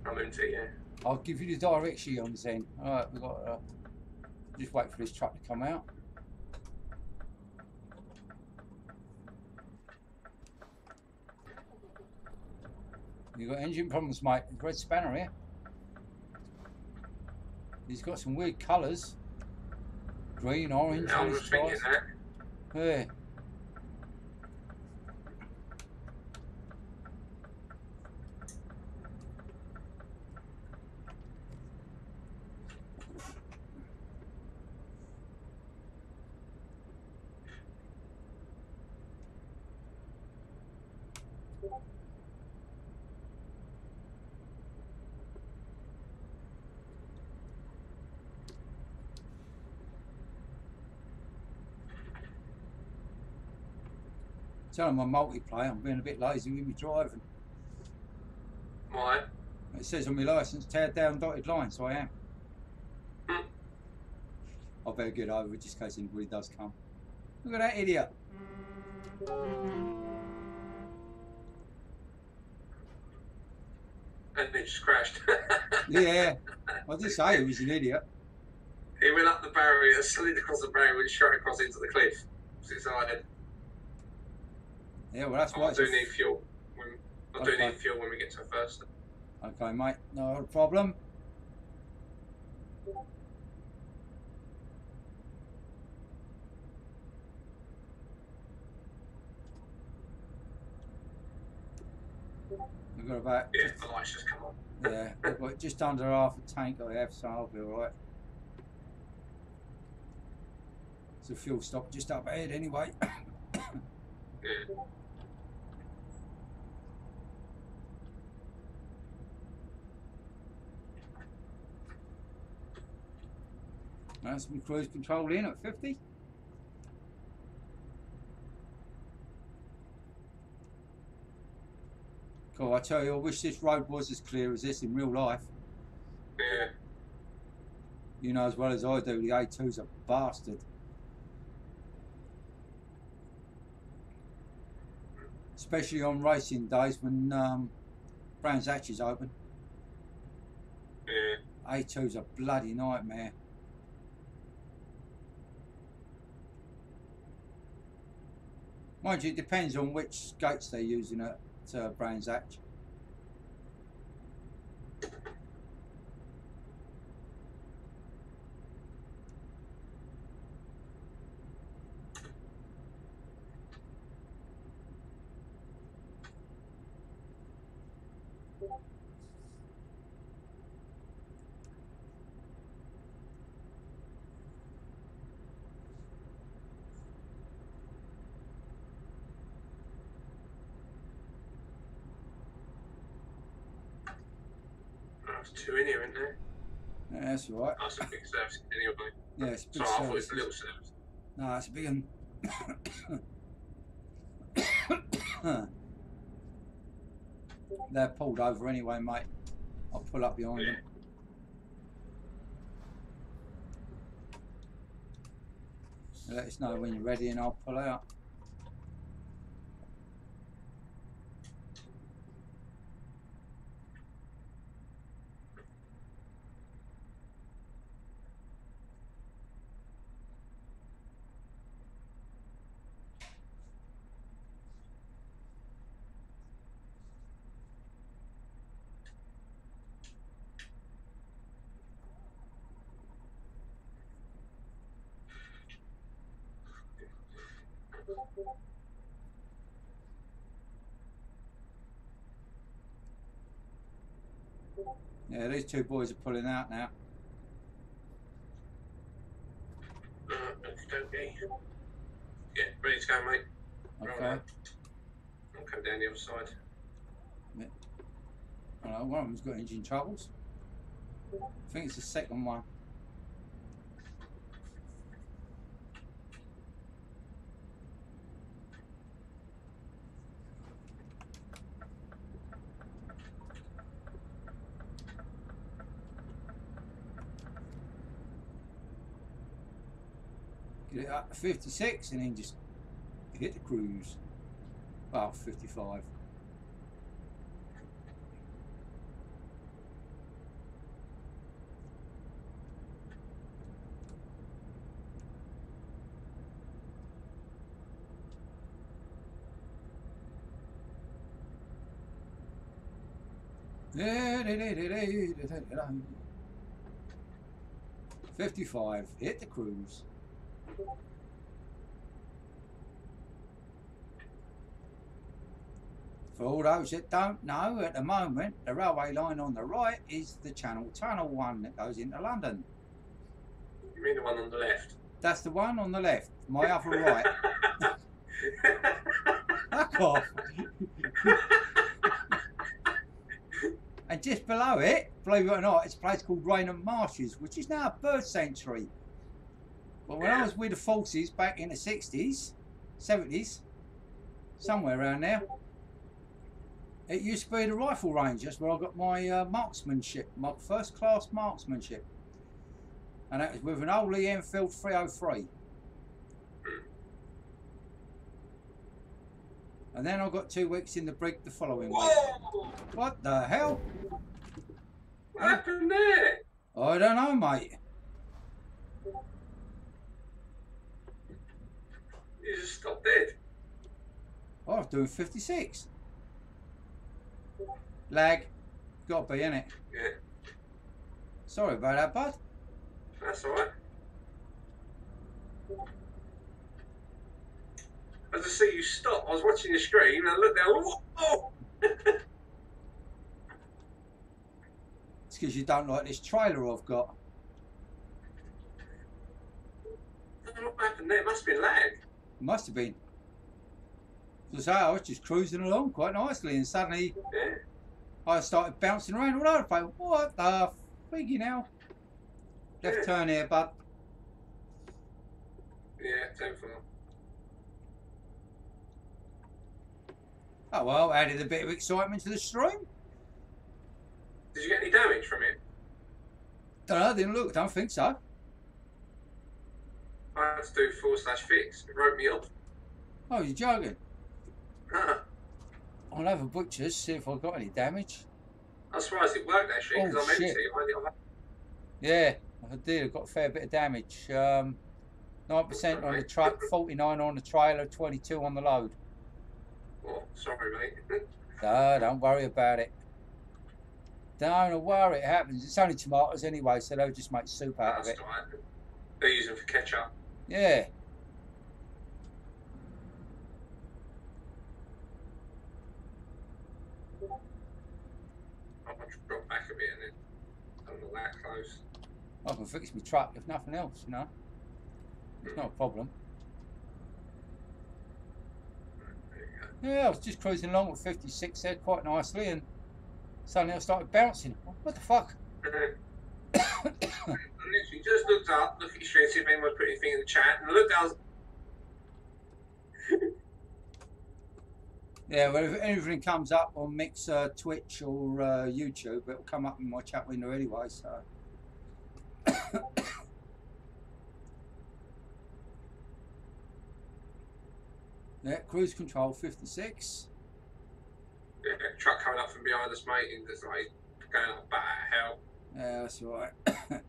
I'm empty, yeah. I'll give you the directions then. All right, we've got. Just wait for this truck to come out. You got engine problems, mate. Red spanner here. He's got some weird colours. Green, orange. Yeah, I was thinking that. Yeah. Tell him I'm multiplayer. I'm being a bit lazy with me driving. Why? It says on my licence, tear down dotted line, so I am. I better get over it just in case anybody does come. Look at that idiot. And it just crashed. Yeah, I did say he was an idiot. He went up the barrier, slid across the barrier, went straight across into the cliff. Decided. Yeah, well that's why. I do need fuel. I do need fuel when we get to first. Okay, mate, no problem. We've got about. Yeah, the lights just come on. Yeah, we've got just under half a tank I have, so I'll be alright. It's a fuel stop just up ahead anyway. Yeah. That's my cruise control in at 50. Cool, I tell you, I wish this road was as clear as this in real life. Yeah. You know as well as I do, the A2's a bastard. Especially on racing days when Brands Hatch is open. Yeah. A2's a bloody nightmare. Mind you, it depends on which gates they're using at Brands Hatch. There's 2 in here, isn't there? Yeah, that's all right. That's a big service anyway. Yeah, it's a big Sorry, I thought it was service. a little service. No, it's a big one. They're pulled over anyway, mate. I'll pull up behind them. Let us know when you're ready and I'll pull out. Yeah, these 2 boys are pulling out now. Okay. Yeah, ready to go, mate. Okay. Right. I'll come down the other side. Yeah. Right, one of them's got engine troubles. I think it's the second one. Get it up to 56 and then just hit the cruise. Well, 55. $55. Hit the cruise. For all those that don't know, at the moment, the railway line on the right is the Channel Tunnel one that goes into London. You mean the one on the left? That's the one on the left, my other right. Fuck off. And just below it, believe it or not, it's a place called Raynham Marshes, which is now a bird sanctuary. But when I was with the forces back in the 60s, 70s, somewhere around there, it used to be the rifle range. That's where I got my marksmanship, my first class marksmanship. And that was with an old Lee Enfield 303. And then I got 2 weeks in the brig the following week. Whoa! What the hell? What happened there? I don't know, mate. You just stopped dead. I was doing 56. Lag. Got to be, innit? Yeah. Sorry about that, bud. That's alright. As I see you stop, I was watching the screen and I looked down. Oh! It's because you don't like this trailer I've got. I don't know what happened there. It must have been lag. Must have been. So I was just cruising along quite nicely and suddenly Yeah. I started bouncing around all over the place. What the friggin' hell? Left turn here, bud. Yeah, 10 for. Oh well, added a bit of excitement to the stream. Did you get any damage from it? Don't know, didn't look, don't think so. I had to do /fix. It wrote me off. Oh, you're joking? Huh. I'll have a butcher's, see if I've got any damage. I'm surprised it worked actually, because I'm empty. Yeah, I did. I got a fair bit of damage. 9% on the truck, 49 on the trailer, 22 on the load. Oh, sorry, mate. No, don't worry about it. Don't worry, it happens. It's only tomatoes anyway, so they'll just make soup out of it. Right. They're using for ketchup. Yeah. I'll drop back a bit and then I'm not that close. I can fix my truck if nothing else, you know. It's not a problem. Yeah, I was just cruising along with 56 there quite nicely, and suddenly I started bouncing. What the fuck? I literally just looked up, look at your stream, see if anyone put anything in the chat, and I looked down. Yeah, well, if anything comes up on Mixer, Twitch, or YouTube, it'll come up in my chat window anyway, so. Yeah, cruise control 56. Yeah, truck coming up from behind us, mate, and just like going up bat hell. Yeah, that's all right. Yeah,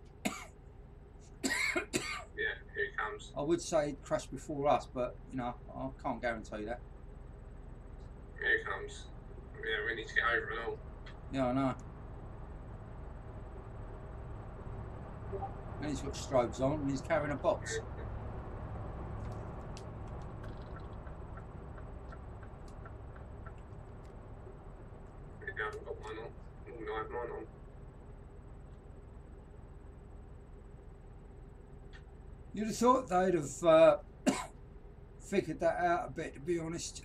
here he comes. I would say he'd crashed before us, but, you know, I can't guarantee that. Here he comes. Yeah, we need to get over and all. Yeah, I know. And he's got strobes on and he's carrying a box. I haven't got mine on. No, I have mine on. You'd have thought they'd have figured that out a bit, to be honest.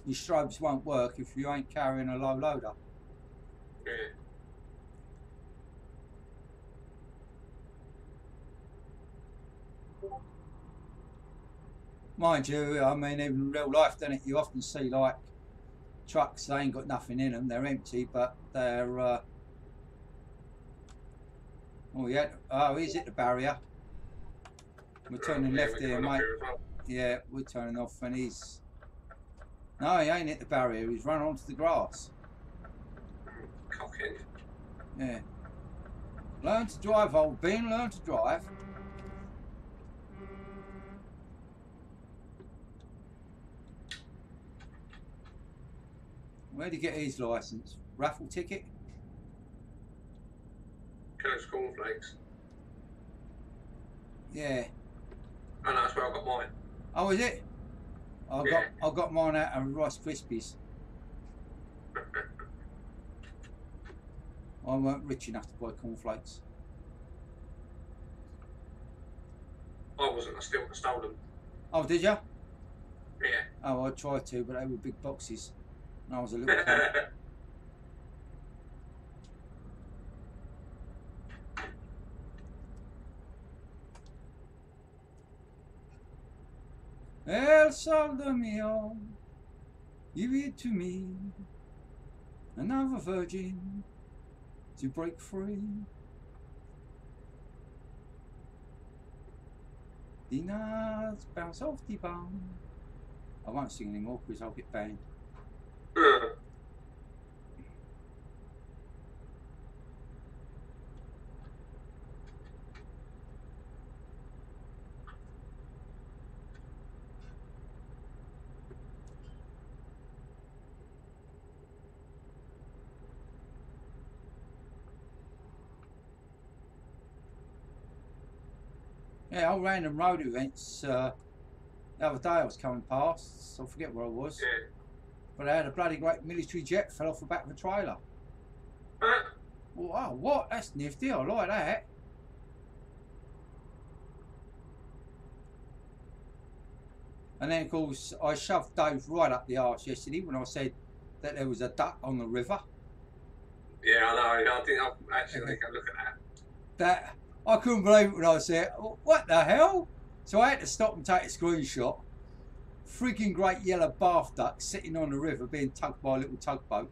Your strobes won't work if you ain't carrying a low loader. Yeah. Mind you, I mean, even in real life, don't it? You often see like trucks, they ain't got nothing in them, they're empty, but they're. Oh, yeah. Oh, he's hit the barrier. We're turning left here, mate. Yeah, we're turning off, and he's. No, he ain't hit the barrier. He's run onto the grass. Cocking. Yeah. Learn to drive, old bean. Learn to drive. Where'd he get his license? Raffle ticket? Kellogg's cornflakes. Yeah. Oh no, that's where I got mine. Oh, is it? I got mine out of Rice Krispies. I weren't rich enough to buy cornflakes. I wasn't. I still stole them. Oh, did you? Yeah. Oh, I tried to, but they were big boxes. And I was a little kid. El soldo mio, give it to me, another virgin to break free. The nuts bounce off the bone. I won't sing anymore because I'll get banned. Yeah, all random road events. The other day I was coming past, I forget where I was, but I had a bloody great military jet fell off the back of a trailer. Wow, what? That's nifty, I like that. And then of course I shoved Dave right up the arse yesterday when I said that there was a duck on the river. Yeah, I know. I think I'll actually take a look at that. I couldn't believe it when I said, what the hell? So I had to stop and take a screenshot. Freaking great yellow bath duck sitting on the river being tugged by a little tugboat.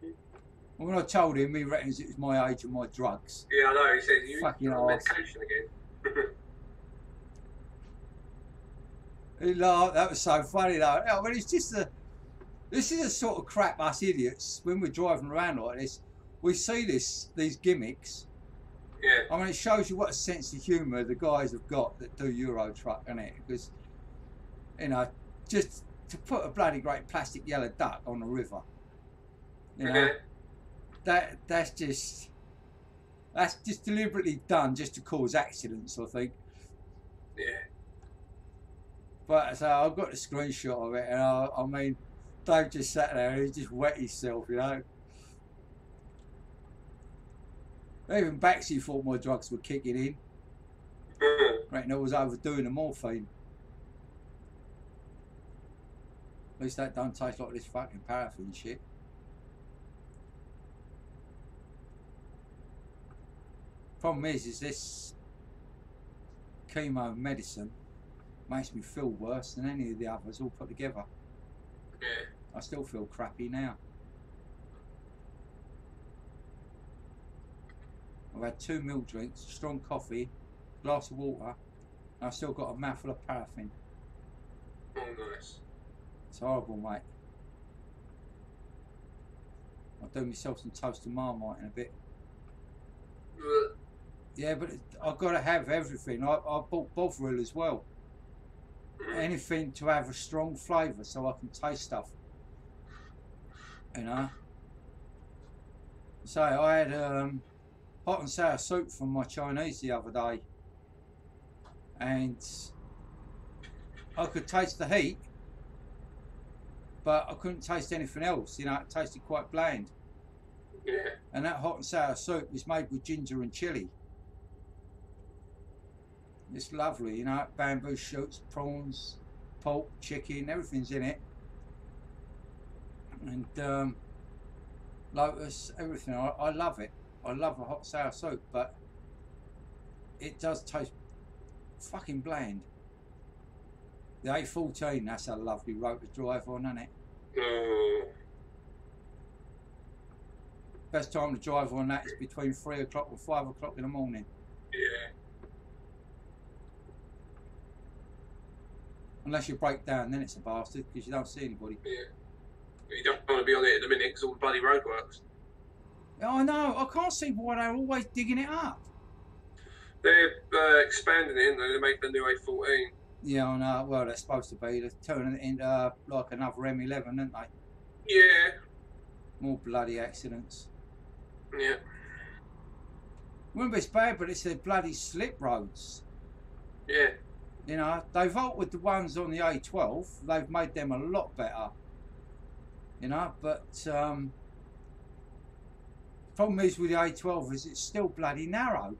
And when I told him, he reckons it was my age and my drugs. Yeah, I know. He said you Fucking on medication again. He laughed. That was so funny though. I mean, it's just this is the sort of crap us idiots, when we're driving around like this, we see these gimmicks. Yeah. I mean, it shows you what a sense of humour the guys have got that do Euro truck, innit? Because, you know, just to put a bloody great plastic yellow duck on the river, you know, that's just deliberately done just to cause accidents, I think. Yeah. But so I've got the screenshot of it, and I mean, Dave just sat there and he just wet himself, you know. Even Baxi thought my drugs were kicking in. Reckon I was overdoing the morphine. At least that don't taste like this fucking paraffin shit. Problem is this chemo medicine makes me feel worse than any of the others all put together. Yeah. I still feel crappy now. I've had 2 milk drinks, strong coffee, glass of water, and I've still got a mouthful of paraffin. Oh, nice. It's horrible, mate. I'll do myself some toasted marmite in a bit. Yeah, but I've got to have everything. I bought Bovril as well. Anything to have a strong flavour so I can taste stuff. You know? So I had hot and sour soup from my Chinese the other day. And I could taste the heat, but I couldn't taste anything else. You know, it tasted quite bland. Yeah. And that hot and sour soup was made with ginger and chilli. It's lovely, you know, bamboo shoots, prawns, pork, chicken, everything's in it. And lotus, everything. I love it. I love a hot sour soup, but it does taste fucking bland. The A14, that's a lovely road to drive on, isn't it? Best time to drive on that is between 3 o'clock and 5 o'clock in the morning. Yeah. Unless you break down, then it's a bastard because you don't see anybody. Yeah. You don't want to be on it at the minute because all the bloody roadworks. Oh no, I can't see why they're always digging it up. They're expanding it, and they make the new A14. Yeah, I know. Well, they're supposed to be. They're turning it into like another M11, aren't they? Yeah. More bloody accidents. Yeah. Wouldn't be as bad, but it's the bloody slip roads. Yeah. You know, they've altered the ones on the A12. They've made them a lot better. You know, but problem is with the A12 is it's still bloody narrow.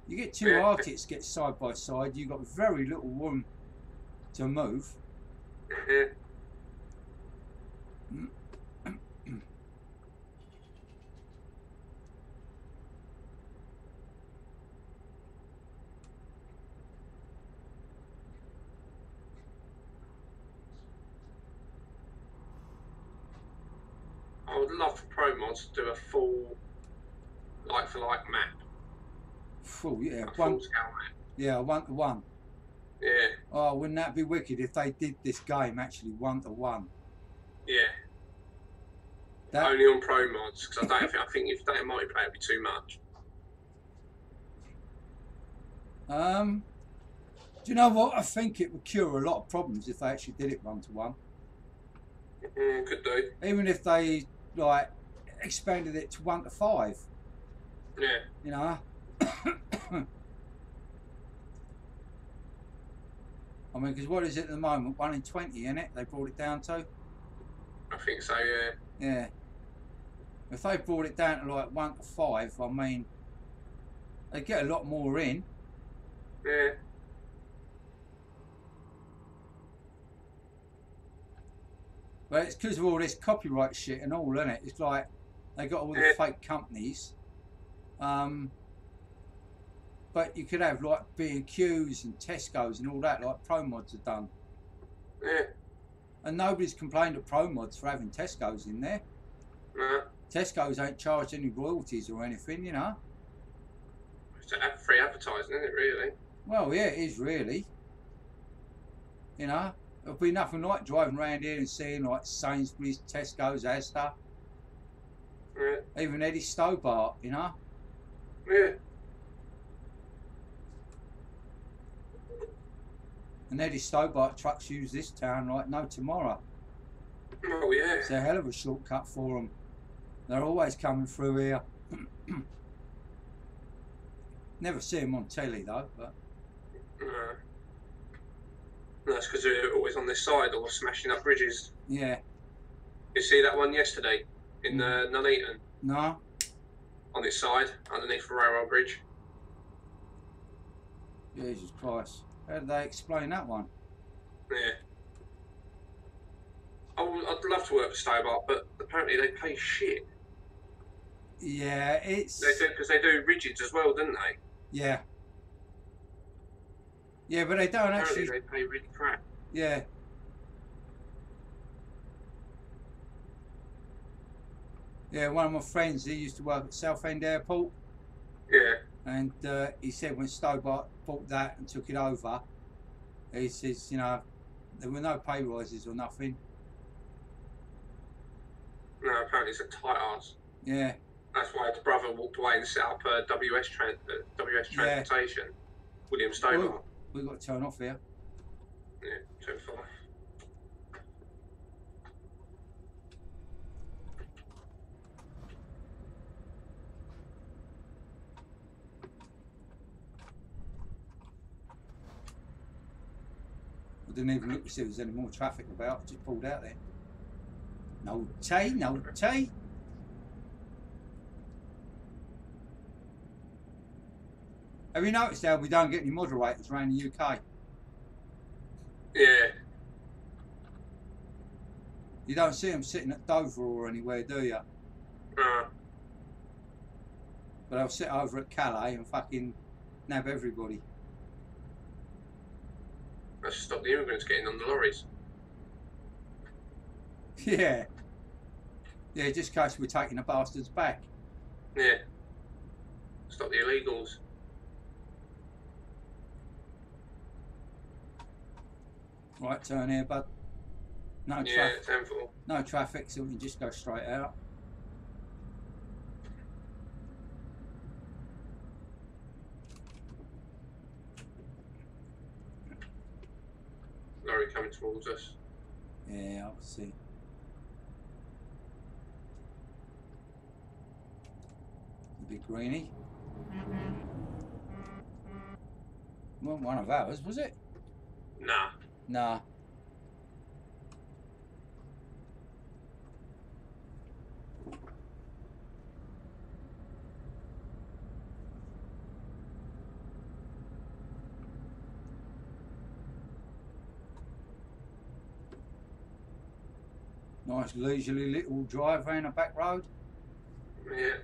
You get 2 Arctics get side by side, you've got very little room to move. I would love for Pro Mods to do a full like-for-like map. Full, yeah. A full-scale map. Yeah, 1-to-1. Yeah. Oh, wouldn't that be wicked if they did this game actually 1-to-1? Yeah. That... Only on Pro Mods, because I think if that multiplayer would be too much. Do you know what? I think it would cure a lot of problems if they actually did it 1-to-1. Could do. Even if they like expanded it to 1-to-5. Yeah. You know. I mean, because what is it at the moment? 1 in 20, isn't it? They brought it down to. I think so. Yeah. Yeah. If they brought it down to like 1-to-5, I mean, they get a lot more in. Yeah. But it's because of all this copyright shit and all, isn't it? It's like they got all the fake companies. But you could have like B&Qs and Tesco's and all that, like Pro Mods have done. Yeah. And nobody's complained at Pro Mods for having Tesco's in there. No. Tesco's ain't charged any royalties or anything, you know. It's free advertising, isn't it, really? Well, yeah, it is really. You know, it'll be nothing like driving around here and seeing like Sainsbury's, Tesco's, Asda. Yeah. Even Eddie Stobart, you know. Yeah. And Eddie Stobart trucks use this town like no tomorrow. Oh, yeah. It's a hell of a shortcut for them. They're always coming through here. Never see them on telly though, but... No. That's because they're always on this side or smashing up bridges. Yeah. You see that one yesterday in Nuneaton? No. On its side, underneath the railroad bridge. Jesus Christ. How did they explain that one? Yeah. I'd love to work for Stobart, but apparently they pay shit. Yeah, it's... They do, because they do rigids as well, don't they? Yeah. Yeah, but they don't Apparently actually... they pay really crap. Yeah. Yeah, one of my friends, he used to work at Southend Airport. Yeah. And he said when Stobart bought that and took it over, he says, you know, there were no pay rises or nothing. No, apparently it's a tight ass. Yeah. That's why his brother walked away and set up WS Transportation. William Stobart. We've got to turn off here. Yeah, 25. I didn't even look to see if there was any more traffic about. Just pulled out there. No tea, no tea. Have you noticed how we don't get any moderators around the UK? Yeah. You don't see them sitting at Dover or anywhere, do you? But they'll sit over at Calais and fucking nab everybody. Let's stop the immigrants getting on the lorries. Yeah. Yeah, just in case we're taking the bastards back. Yeah. Stop the illegals. Right turn here, bud. No Yeah, traffic. 10-4. No traffic, so we can just go straight out. Lorry coming towards us. Yeah, I'll see. The big greenie. Well, one of ours, was it? Nah. Nah. Nice leisurely little drive around a back road. Yeah.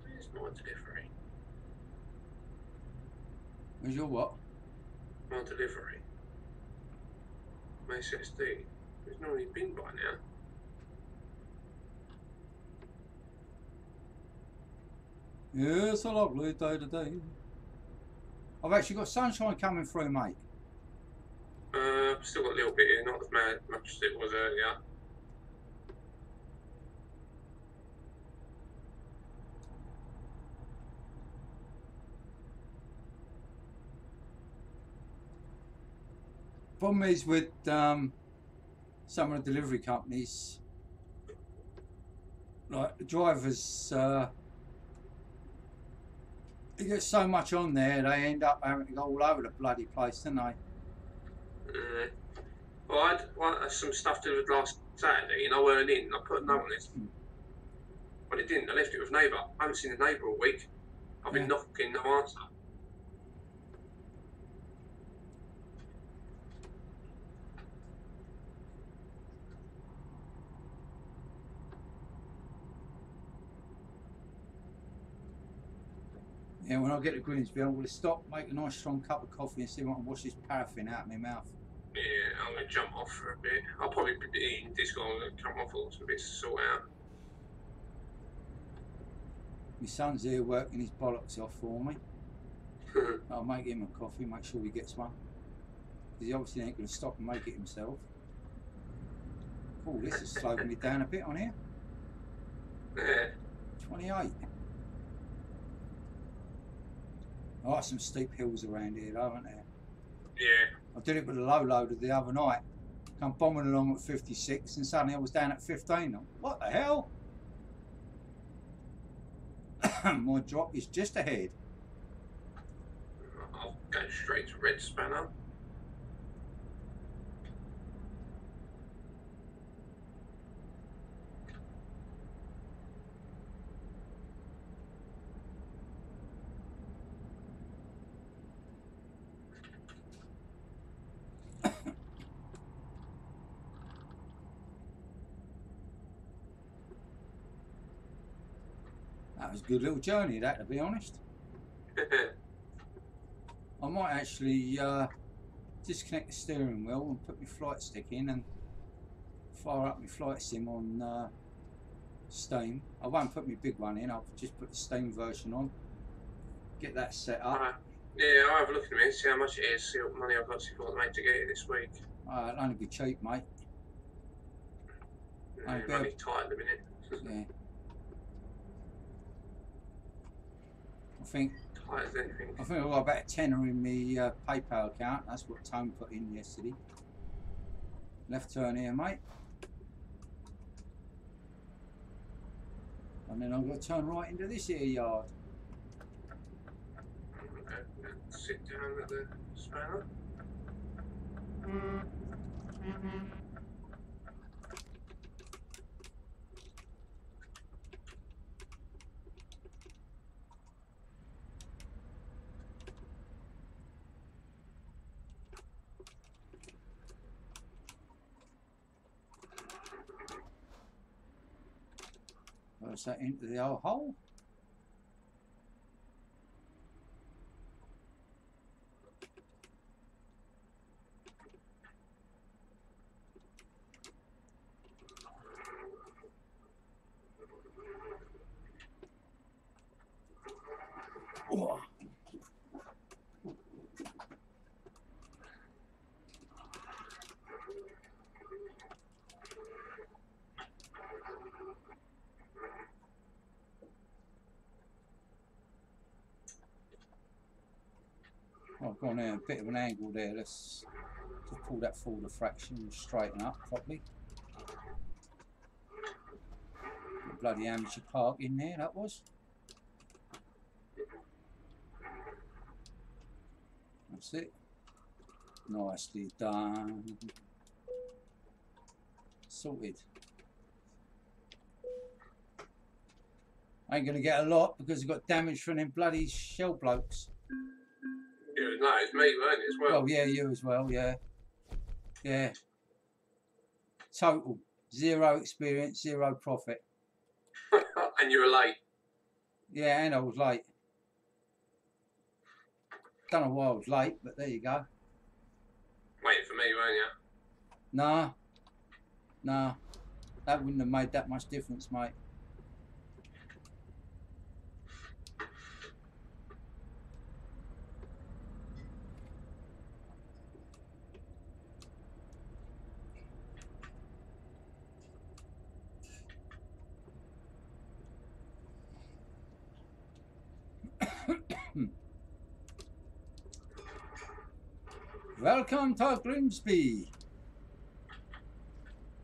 Where's my delivery? Where's your what? My delivery. My SSD. It's normally been by now. Yeah, it's a lovely day today. I've actually got sunshine coming through, mate. Still got a little bit here, not as much as it was earlier. Problem is with some of the delivery companies, like the drivers, they get so much on there, they end up having to go all over the bloody place, don't they? Well, I had some stuff delivered last Saturday and I weren't in. I put a note on it. But it didn't. I left it with neighbour. I haven't seen the neighbour all week. I've been knocking, no answer. Yeah, when I get to Grimsby, I'm going to stop, make a nice strong cup of coffee and see if I can wash this paraffin out of my mouth. Yeah, I'm going to jump off for a bit. I'll probably be eating disco. I'm going to come off. I've got some bits to sort out. My son's here working his bollocks off for me. I'll make him a coffee, make sure he gets one. Because he obviously ain't going to stop and make it himself. Oh, this has slowed me down a bit on here. Yeah. 28. Oh, some steep hills around here, though, aren't there? Yeah. I did it with a low loader the other night. Come bombing along at 56 and suddenly I was down at 15. What the hell? My drop is just ahead. I'll go straight to Red Spanner. That was a good little journey, that, to be honest. I might actually disconnect the steering wheel and put my flight stick in and fire up my flight sim on Steam. I won't put my big one in, I'll just put the Steam version on, get that set up. Yeah, I'll have a look in a minute, see how much it is, see what money I've got, see if I've got made to get it this week. It'll only be cheap, mate. Yeah, money's tight at the minute. Yeah. I think I've got about a tenner in my PayPal account. That's what Tone put in yesterday. Left turn here, mate. And then I've got to turn right into this here yard. Okay, sit down at the spanner. Goes that into the old hole. Oh. I've gone there a bit of an angle there. Let's just pull that forward a fraction and straighten up properly. Bloody amateur park in there, that was. That's it. Nicely done. Sorted. Ain't gonna get a lot because I got damage from them bloody shell blokes. No, it's me, weren't it, as well? Oh yeah, you as well, yeah. Yeah. Total. 0 experience, 0 profit. And you were late. Yeah, and I was late. Don't know why I was late, but there you go. Waiting for me, weren't you? Nah. Nah. That wouldn't have made that much difference, mate. Welcome to Grimsby,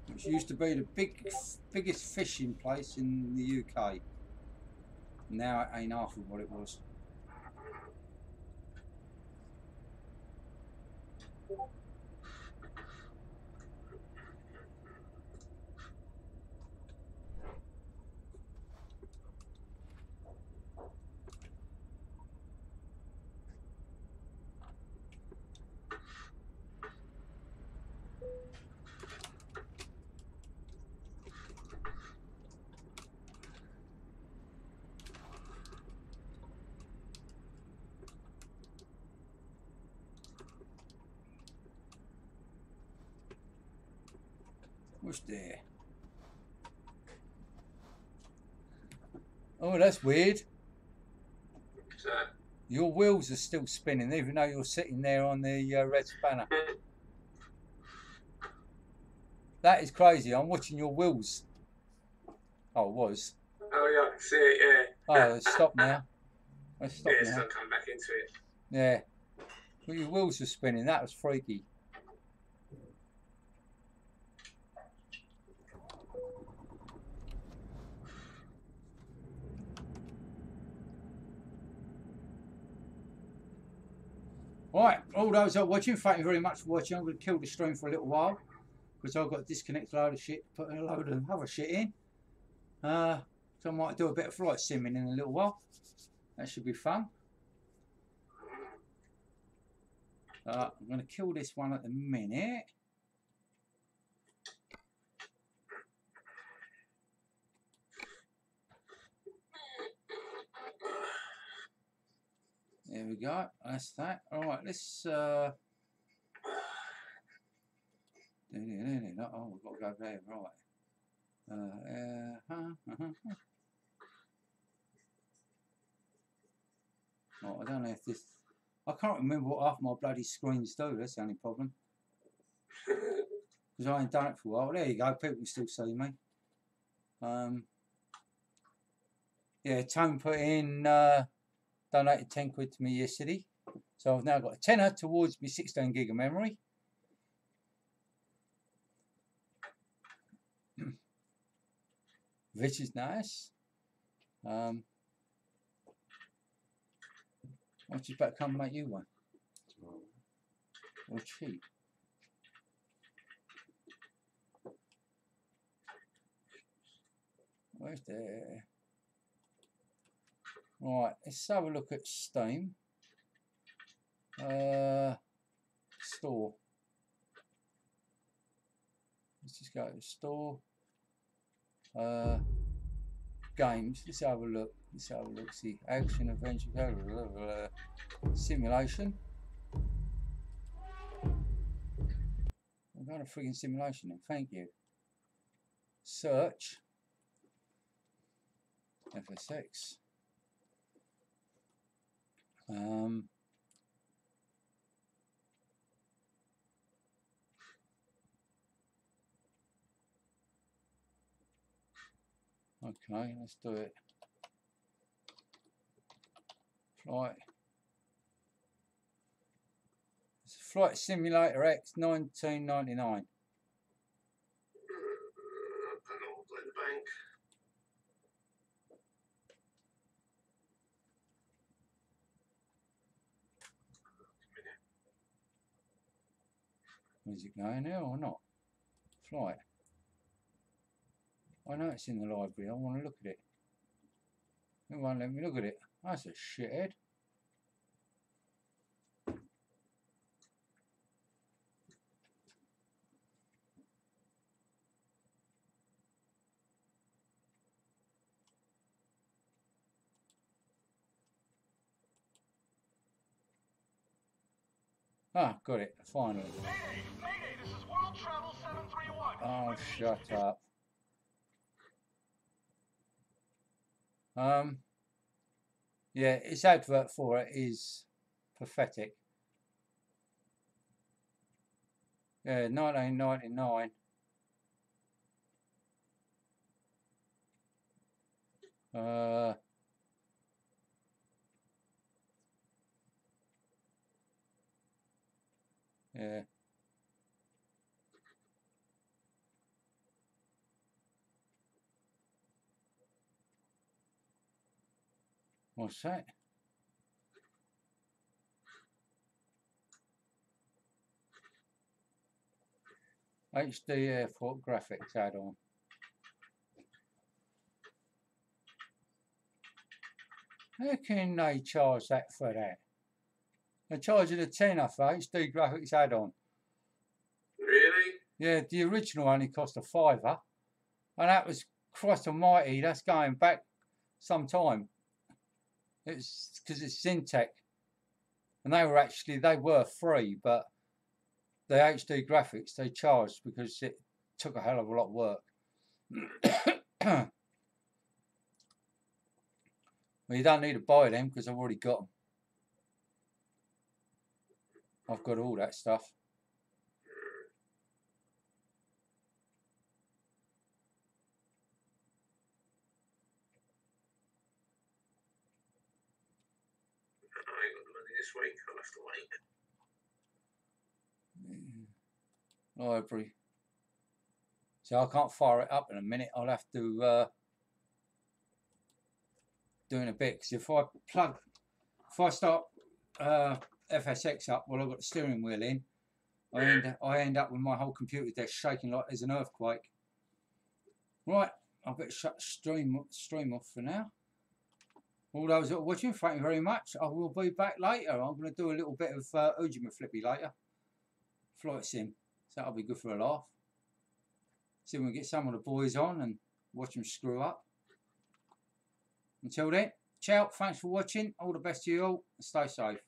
which used to be the biggest fishing place in the UK. Now it ain't half of what it was. What's there? Oh, that's weird. So, Your wheels are still spinning, even though you're sitting there on the red spanner. That is crazy. I'm watching your wheels. Oh, it was. oh yeah, I can see it. Yeah. Oh, it's stopped now. It's stopped Yeah, it's now. gonna come back into it. Yeah. Well, your wheels were spinning. That was freaky. Right, all those that are watching, thank you very much for watching. I'm going to kill the stream for a little while because I've got to disconnect a load of shit, put a load of other shit in. So I might do a bit of flight simming in a little while. That should be fun. I'm going to kill this one at the minute. There we go. That's that. All right, let's. Oh, we've got to go there. Right. Oh, I don't know if this. I can't remember what half my bloody screens do. That's the only problem. Because I ain't done it for a while. There you go. People can still see me. Yeah, Tone put in. Donated 10 quid to me yesterday. So I've now got a tenner towards my 16 gig of memory. Which is nice. I'm just about to come and make you one. Or cheap. Where's there? Right, let's have a look at Steam. Store. Let's just go to store. Games. Let's have a look. Let's have a look. See, action, adventure, simulation. I've got a frigging simulation then. Thank you. Search. FSX. Okay, let's do it. Flight. It's Flight Simulator X 1999. Is it going now or not? Flight. I know it's in the library. I want to look at it. It won't let me look at it. That's a shithead. Ah, got it. Finally. Mayday, this is World Travel 731. Oh, shut up. Yeah, its advert for it is pathetic. Yeah, 1999. Yeah. What's that? HD Airport graphics add-on. How can they charge that for that? They're charging a tenner for HD graphics add-on. Really? Yeah, the original only cost a £5, and that was, Christ almighty, that's going back some time. It's because it's Syntec, and they were free, but the HD graphics they charged because took a hell of a lot of work. Well, you don't need to buy them because I've already got them. I've got all that stuff. I ain't got the money this week. I'll have to wait. Library. So I can't fire it up in a minute. I'll have to do in a bit. Because if I start FSX up while I've got the steering wheel in, I end up with my whole computer desk shaking like there's an earthquake. Right, I better shut the stream off for now. All those that are watching, thank you very much. I will be back later. I'm going to do a little bit of Ujima Flippy later. Flight sim. So that'll be good for a laugh. See if we can get some of the boys on and watch them screw up. Until then, ciao. Thanks for watching. All the best to you all. Stay safe.